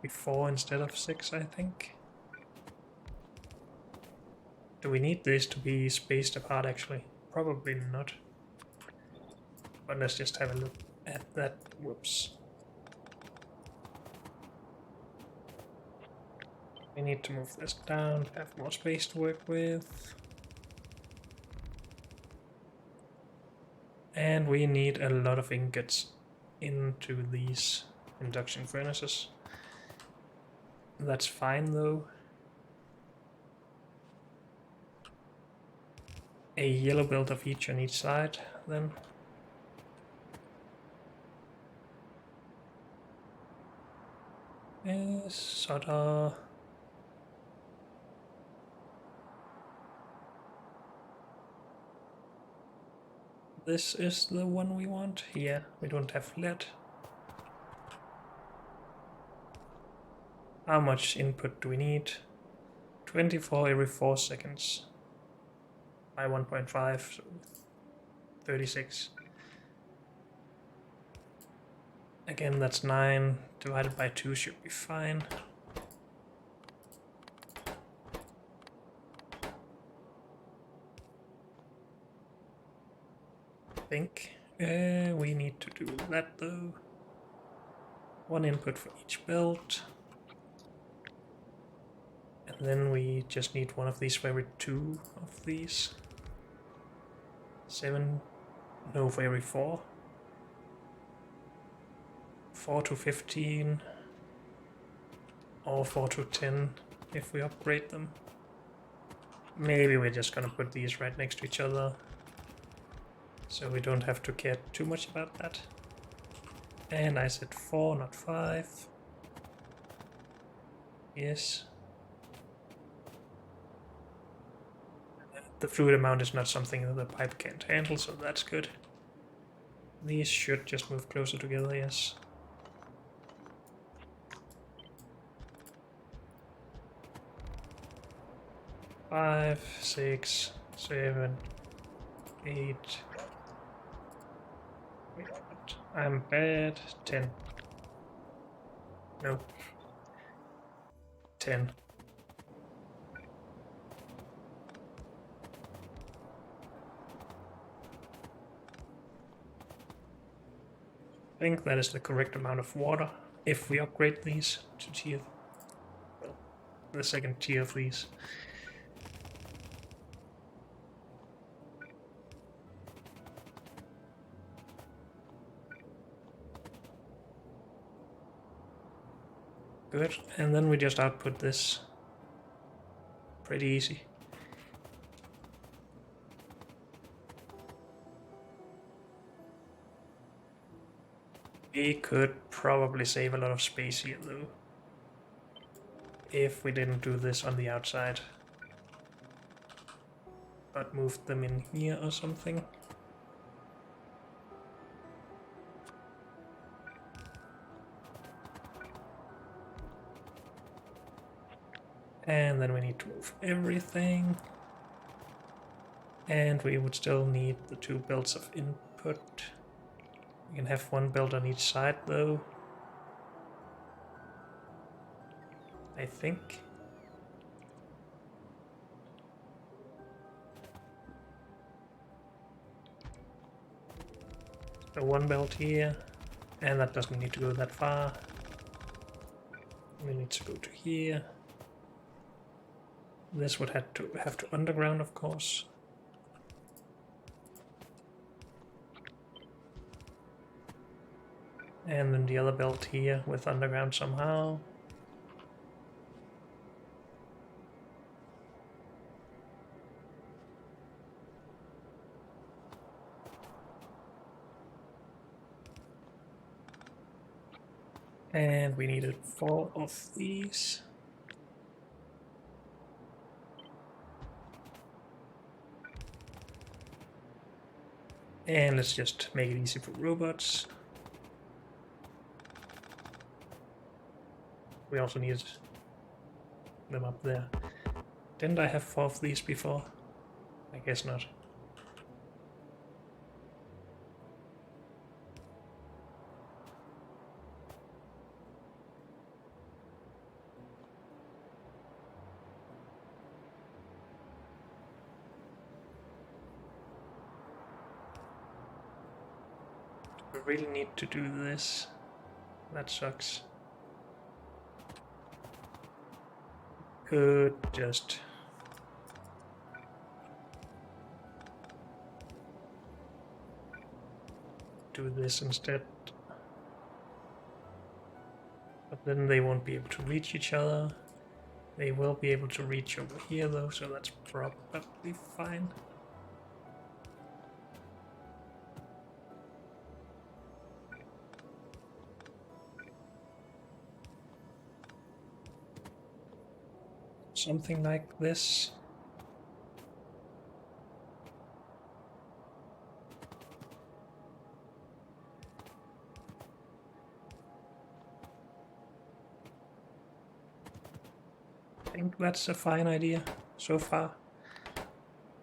Be 4 instead of 6, I think. Do we need this to be spaced apart, actually? Probably not. But let's just have a look at that. Whoops. We need to move this down to have more space to work with. And we need a lot of ingots into these induction furnaces. That's fine though. A yellow belt of each on each side then. Solder. This is the one we want. Yeah, we don't have lead. How much input do we need? 24 every 4 seconds. By 1.5, so 36. Again, that's 9. Divided by 2 should be fine. I think we need to do that though. 1 input for each belt. And then we just need one of these for every 2 of these. 7, no, for every 4. 4 to 15, or 4 to 10 if we upgrade them. Maybe we're just gonna put these right next to each other, so we don't have to care too much about that. And I said 4, not 5. Yes. The fluid amount is not something that the pipe can't handle, so that's good. These should just move closer together, yes. Five, 6, 7, 8. Wait, what? I'm bad. 10. No. 10. I think that is the correct amount of water if we upgrade these to tier, well, the second tier of these. Good, and then we just output this. Pretty easy. We could probably save a lot of space here though, if we didn't do this on the outside, but moved them in here or something. And then we need to move everything. And we would still need the 2 belts of input. We can have 1 belt on each side though. I think. So 1 belt here, and that doesn't need to go that far. We need to go to here. This would have to underground, of course. And then the other belt here with underground somehow. And we needed 4 of these. And let's just make it easy for robots. We also need them up there. Didn't I have 4 of these before? I guess not. We really need to do this. That sucks. Could just do this instead. But then they won't be able to reach each other. They will be able to reach over here though, so that's probably fine. Something like this. I think that's a fine idea so far.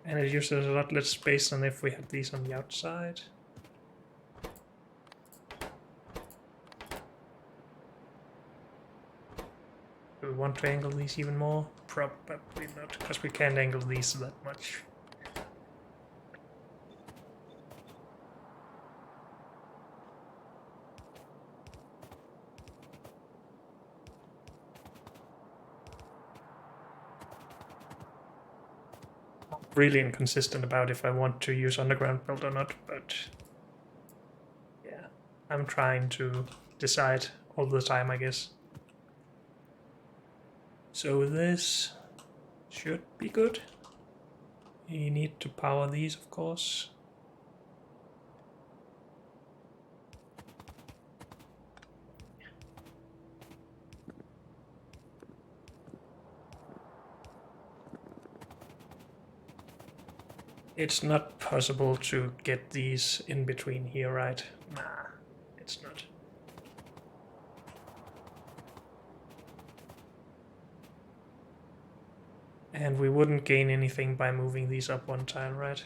And it uses a lot less space than if we had these on the outside. Do we want to angle these even more? Probably not, because we can't angle these that much. Really inconsistent about if I want to use underground build or not, but yeah, I'm trying to decide all the time, I guess. So this should be good. You need to power these, of course. It's not possible to get these in between here, right? Nah, it's not. And we wouldn't gain anything by moving these up 1 tile, right?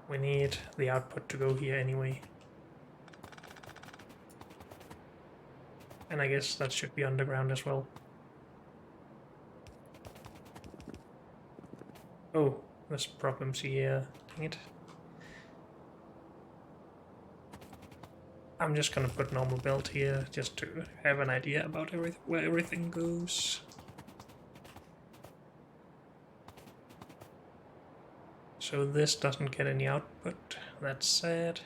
We need the output to go here anyway. And I guess that should be underground as well. Oh, there's problems here. Dang it. I'm just gonna put normal belt here just to have an idea about where everything goes. So this doesn't get any output. That's sad.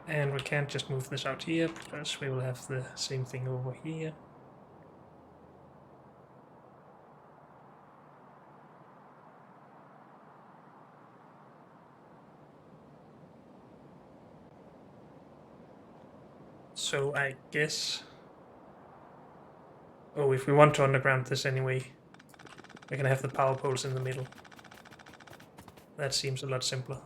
And we can't just move this out here because we will have the same thing over here. So I guess... Oh, if we want to underground this anyway, we can have the power poles in the middle. That seems a lot simpler.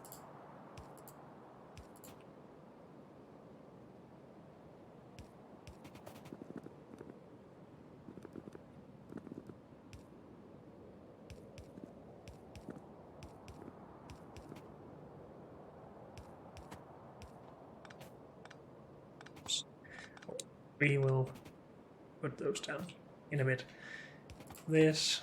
We will put those down in a bit. This.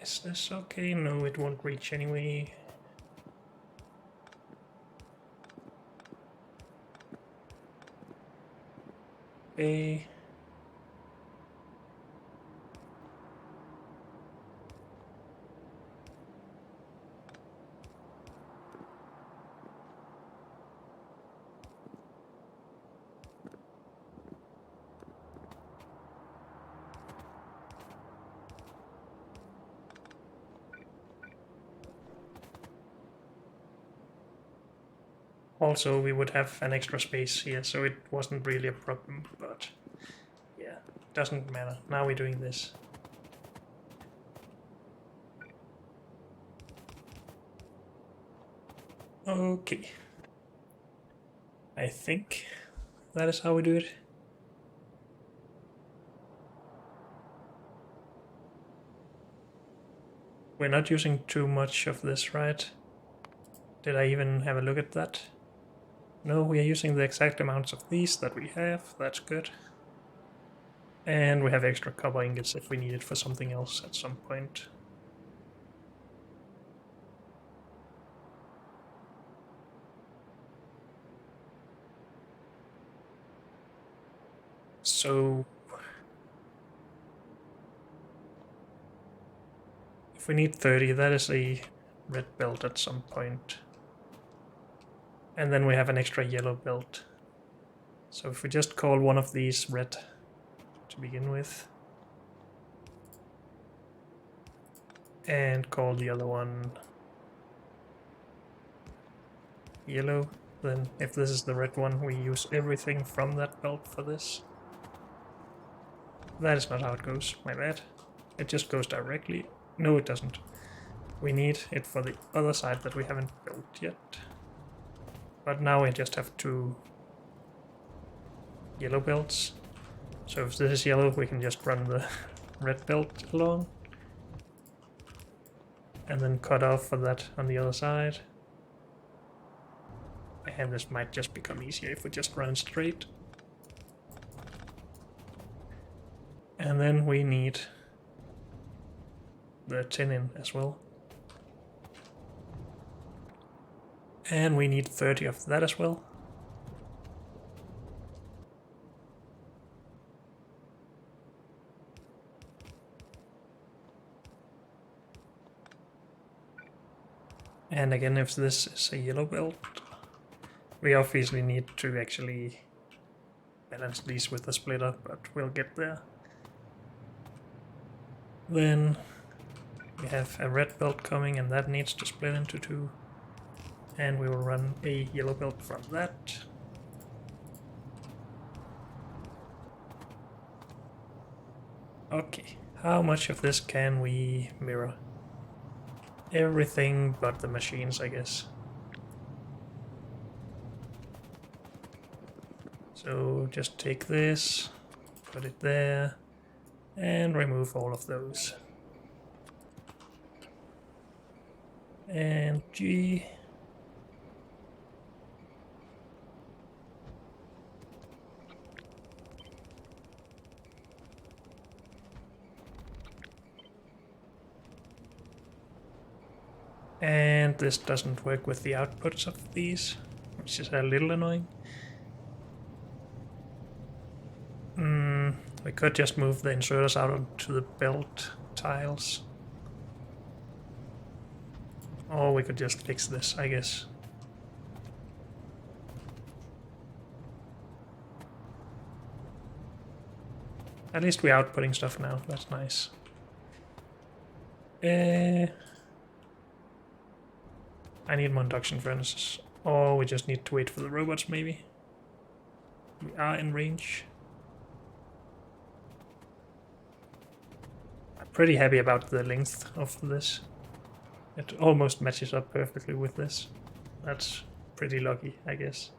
Is this okay? No, it won't reach anyway. Okay. Also, we would have an extra space here, so it wasn't really a problem, but yeah, doesn't matter. Now we're doing this. Okay. I think that is how we do it. We're not using too much of this, right? Did I even have a look at that? No, we are using the exact amounts of these that we have. That's good. And we have extra copper ingots if we need it for something else at some point. So if we need 30, that is a red belt at some point. And then we have an extra yellow belt. So if we just call one of these red to begin with, and call the other one yellow, then if this is the red one, we use everything from that belt for this. That is not how it goes, my bad. It just goes directly. No, it doesn't. We need it for the other side that we haven't built yet. But now we just have 2 yellow belts. So if this is yellow, we can just run the red belt along. And then cut off for that on the other side. And this might just become easier if we just run straight. And then we need the tin in as well. And we need 30 of that as well. And again, if this is a yellow belt, we obviously need to actually balance these with the splitter, but we'll get there. Then we have a red belt coming, and that needs to split into 2. And we will run a yellow belt from that. Okay, how much of this can we mirror? Everything but the machines, I guess. So just take this, put it there, and remove all of those. And G. And this doesn't work with the outputs of these, which is a little annoying. We could just move the inserters out onto the belt tiles. Or we could just fix this, I guess. At least we're outputting stuff now, that's nice. I need more induction furnaces. Or we just need to wait for the robots, maybe. We are in range. I'm pretty happy about the length of this. It almost matches up perfectly with this. That's pretty lucky, I guess.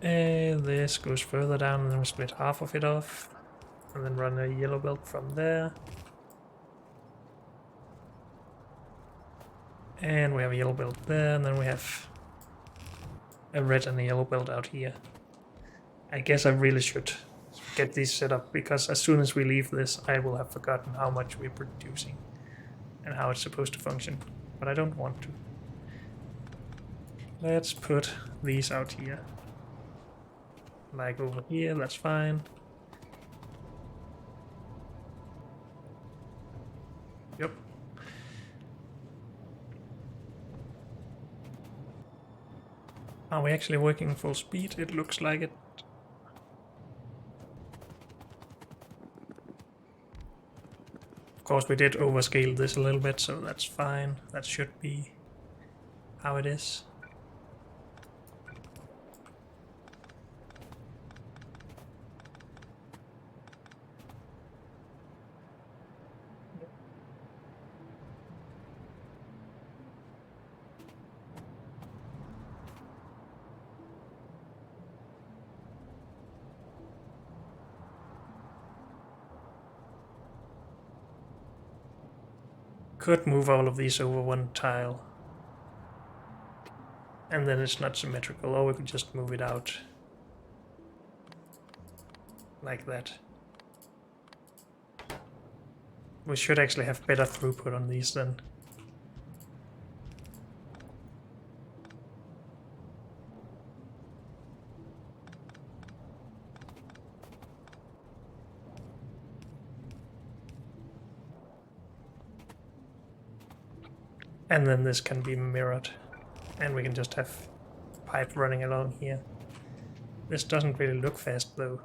And this goes further down, and then we split half of it off. And then run a yellow belt from there. And we have a yellow build there, and then we have a red and a yellow build out here. I guess I really should get these set up, because as soon as we leave this, I will have forgotten how much we're producing and how it's supposed to function. But I don't want to. Let's put these out here. Like over here, that's fine. Yep. Are we actually working full speed? It looks like it. Of course, we did overscale this a little bit, so that's fine. That should be how it is. Could move all of these over one tile. And then it's not symmetrical, or we could just move it out. Like that. We should actually have better throughput on these then. And then this can be mirrored. And we can just have pipe running along here. This doesn't really look fast though.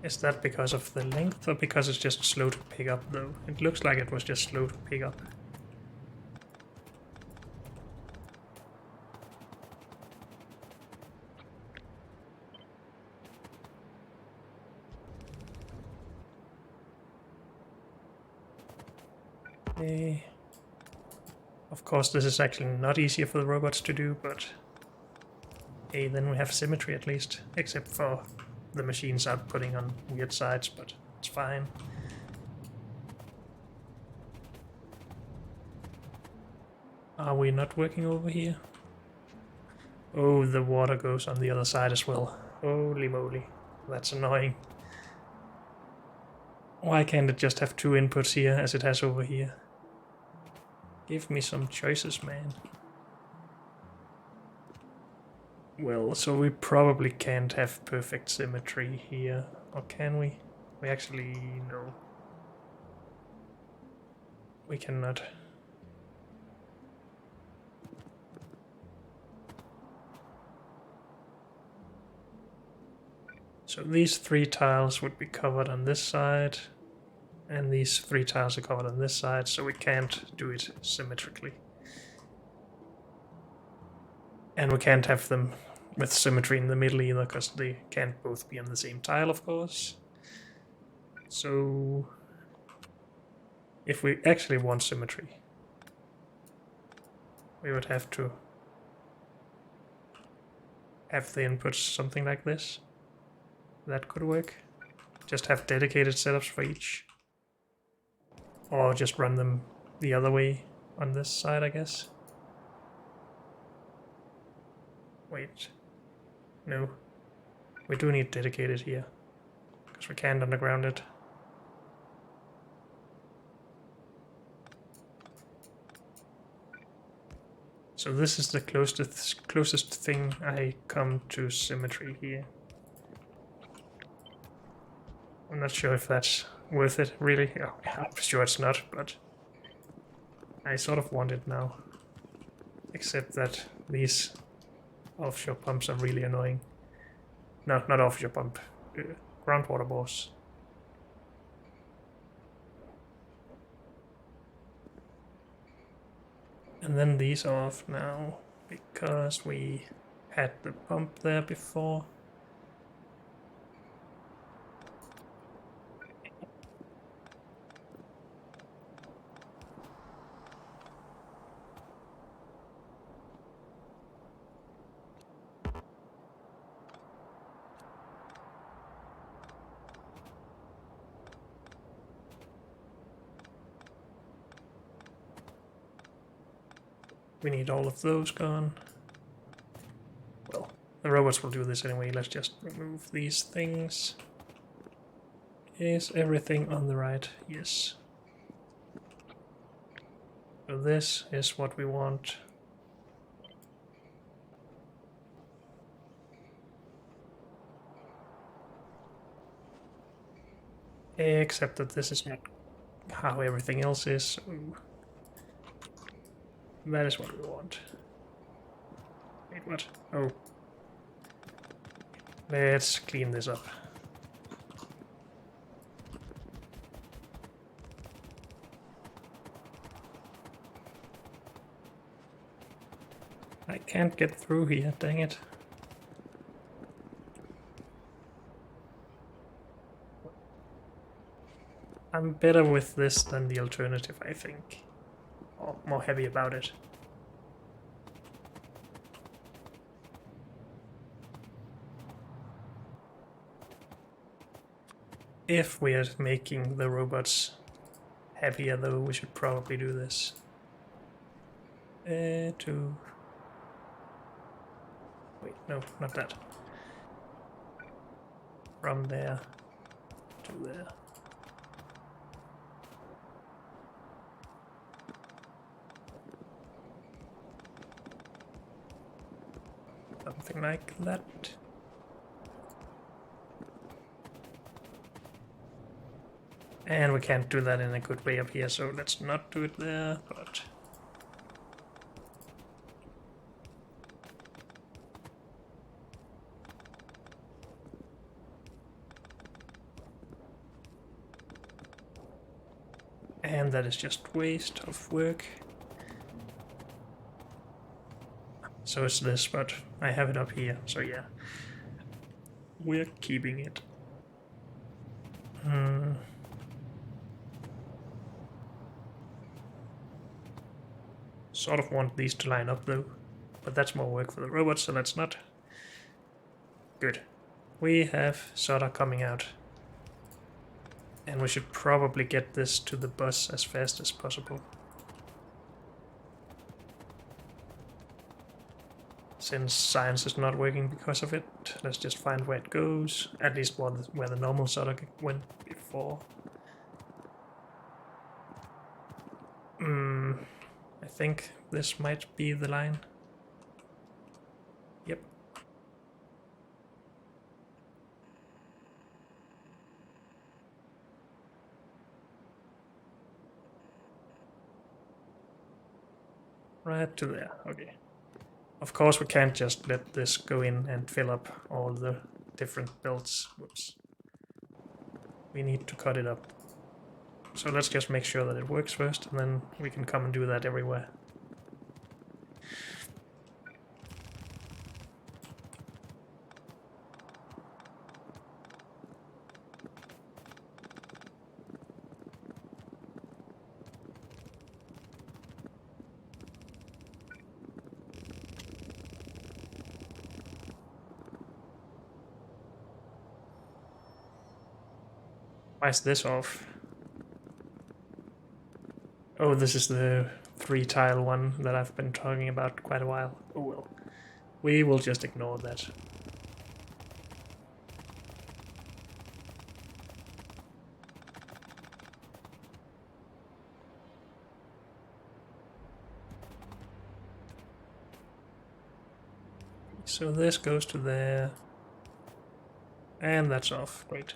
Is that because of the length, or because it's just slow to pick up though? It looks like it was just slow to pick up. Okay. Of course, this is actually not easier for the robots to do, but hey, then we have symmetry at least, except for the machines outputting on weird sides, but it's fine. Are we not working over here? Oh, the water goes on the other side as well. Holy moly, that's annoying. Why can't it just have two inputs here as it has over here? Give me some choices, man. Well, so we probably can't have perfect symmetry here, or can we? We actually, no. We cannot. So these three tiles would be covered on this side, and these three tiles are covered on this side, so we can't do it symmetrically. And we can't have them with symmetry in the middle either, because they can't both be on the same tile, of course. So if we actually want symmetry, we would have to have the inputs something like this. That could work. Just have dedicated setups for each. Or just run them the other way on this side, I guess. Wait. No. We do need dedicated here, because we can't underground it. So this is the closest thing I come to symmetry here. I'm not sure if that's worth it, really. Oh, I'm sure it's not, but I sort of want it now. Except that these offshore pumps are really annoying. No, not offshore pump. Groundwater bores. And then these are off now, because we had the pump there before. We need all of those gone. Well, the robots will do this anyway. Let's just remove these things. Is everything on the right? Yes. So this is what we want. Except that this is not how everything else is, so that is what we want. Wait, what? Oh. Let's clean this up. I can't get through here, dang it. I'm better with this than the alternative, I think. Or more happy about it. If we are making the robots happier though, we should probably do this. To... Wait, no, not that. From there to there. Something like that. And we can't do that in a good way up here, so let's not do it there, but... And that is just waste of work. So it's this, but I have it up here, so yeah. We're keeping it. Sort of want these to line up though, but that's more work for the robots, so that's not. Good. We have solder coming out. And we should probably get this to the bus as fast as possible. Since science is not working because of it, let's just find where it goes. At least where the normal solder went before. I think this might be the line. Yep. Right to there, okay. Of course we can't just let this go in and fill up all the different belts. Whoops. We need to cut it up. So let's just make sure that it works first, and then we can come and do that everywhere. Why is this off? Oh, this is the 3-tile one that I've been talking about quite a while. Oh well. We will just ignore that. So this goes to there. And that's off. Great.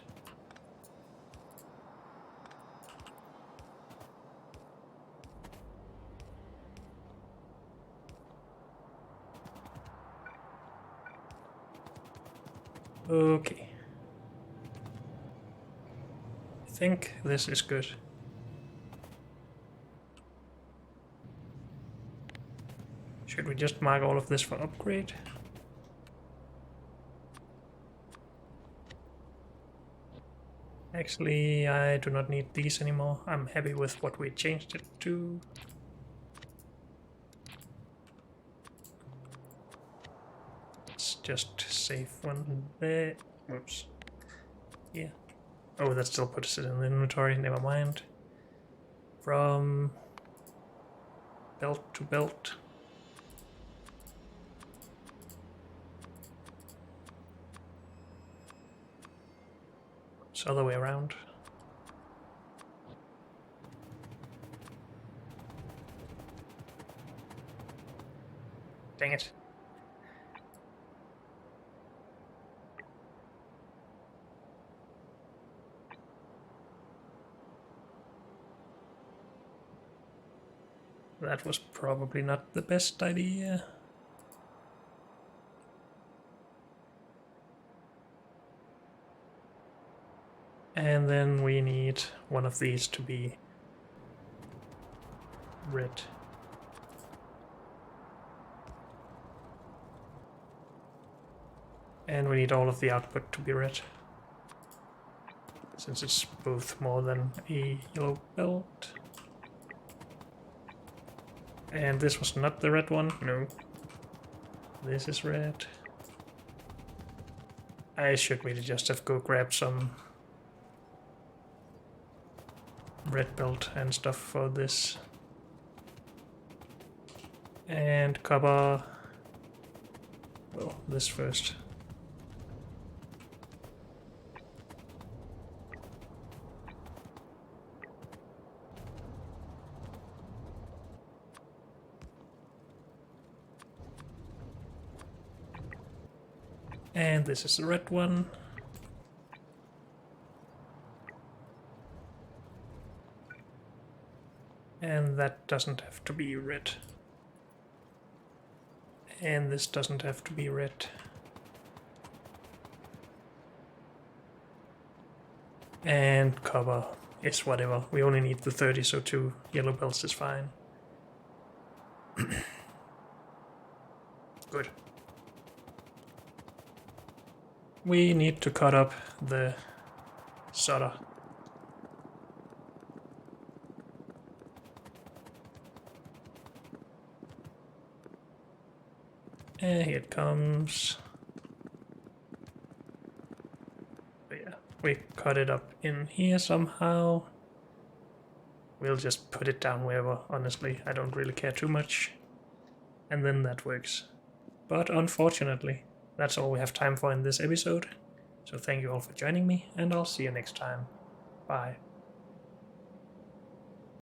Okay. I think this is good. Should we just mark all of this for upgrade? Actually, I do not need these anymore. I'm happy with what we changed it to. Let's just save one there. Whoops. Yeah. Oh, that still puts it in the inventory, never mind. From belt to belt. Oops, other way around. Dang it. That was probably not the best idea. And then we need one of these to be red. And we need all of the output to be red, since it's both more than a yellow belt. And this was not the red one, no. This is red. I should really just have go grab some red belt and stuff for this. And copper. Well, this first. And this is the red one. And that doesn't have to be red. And this doesn't have to be red. And copper is whatever. We only need the 30, so 2 yellow belts is fine. Good. We need to cut up the solder. And here it comes. But yeah, we cut it up in here somehow. We'll just put it down wherever, honestly. I don't really care too much. And then that works. But unfortunately, that's all we have time for in this episode. So thank you all for joining me, and I'll see you next time. Bye.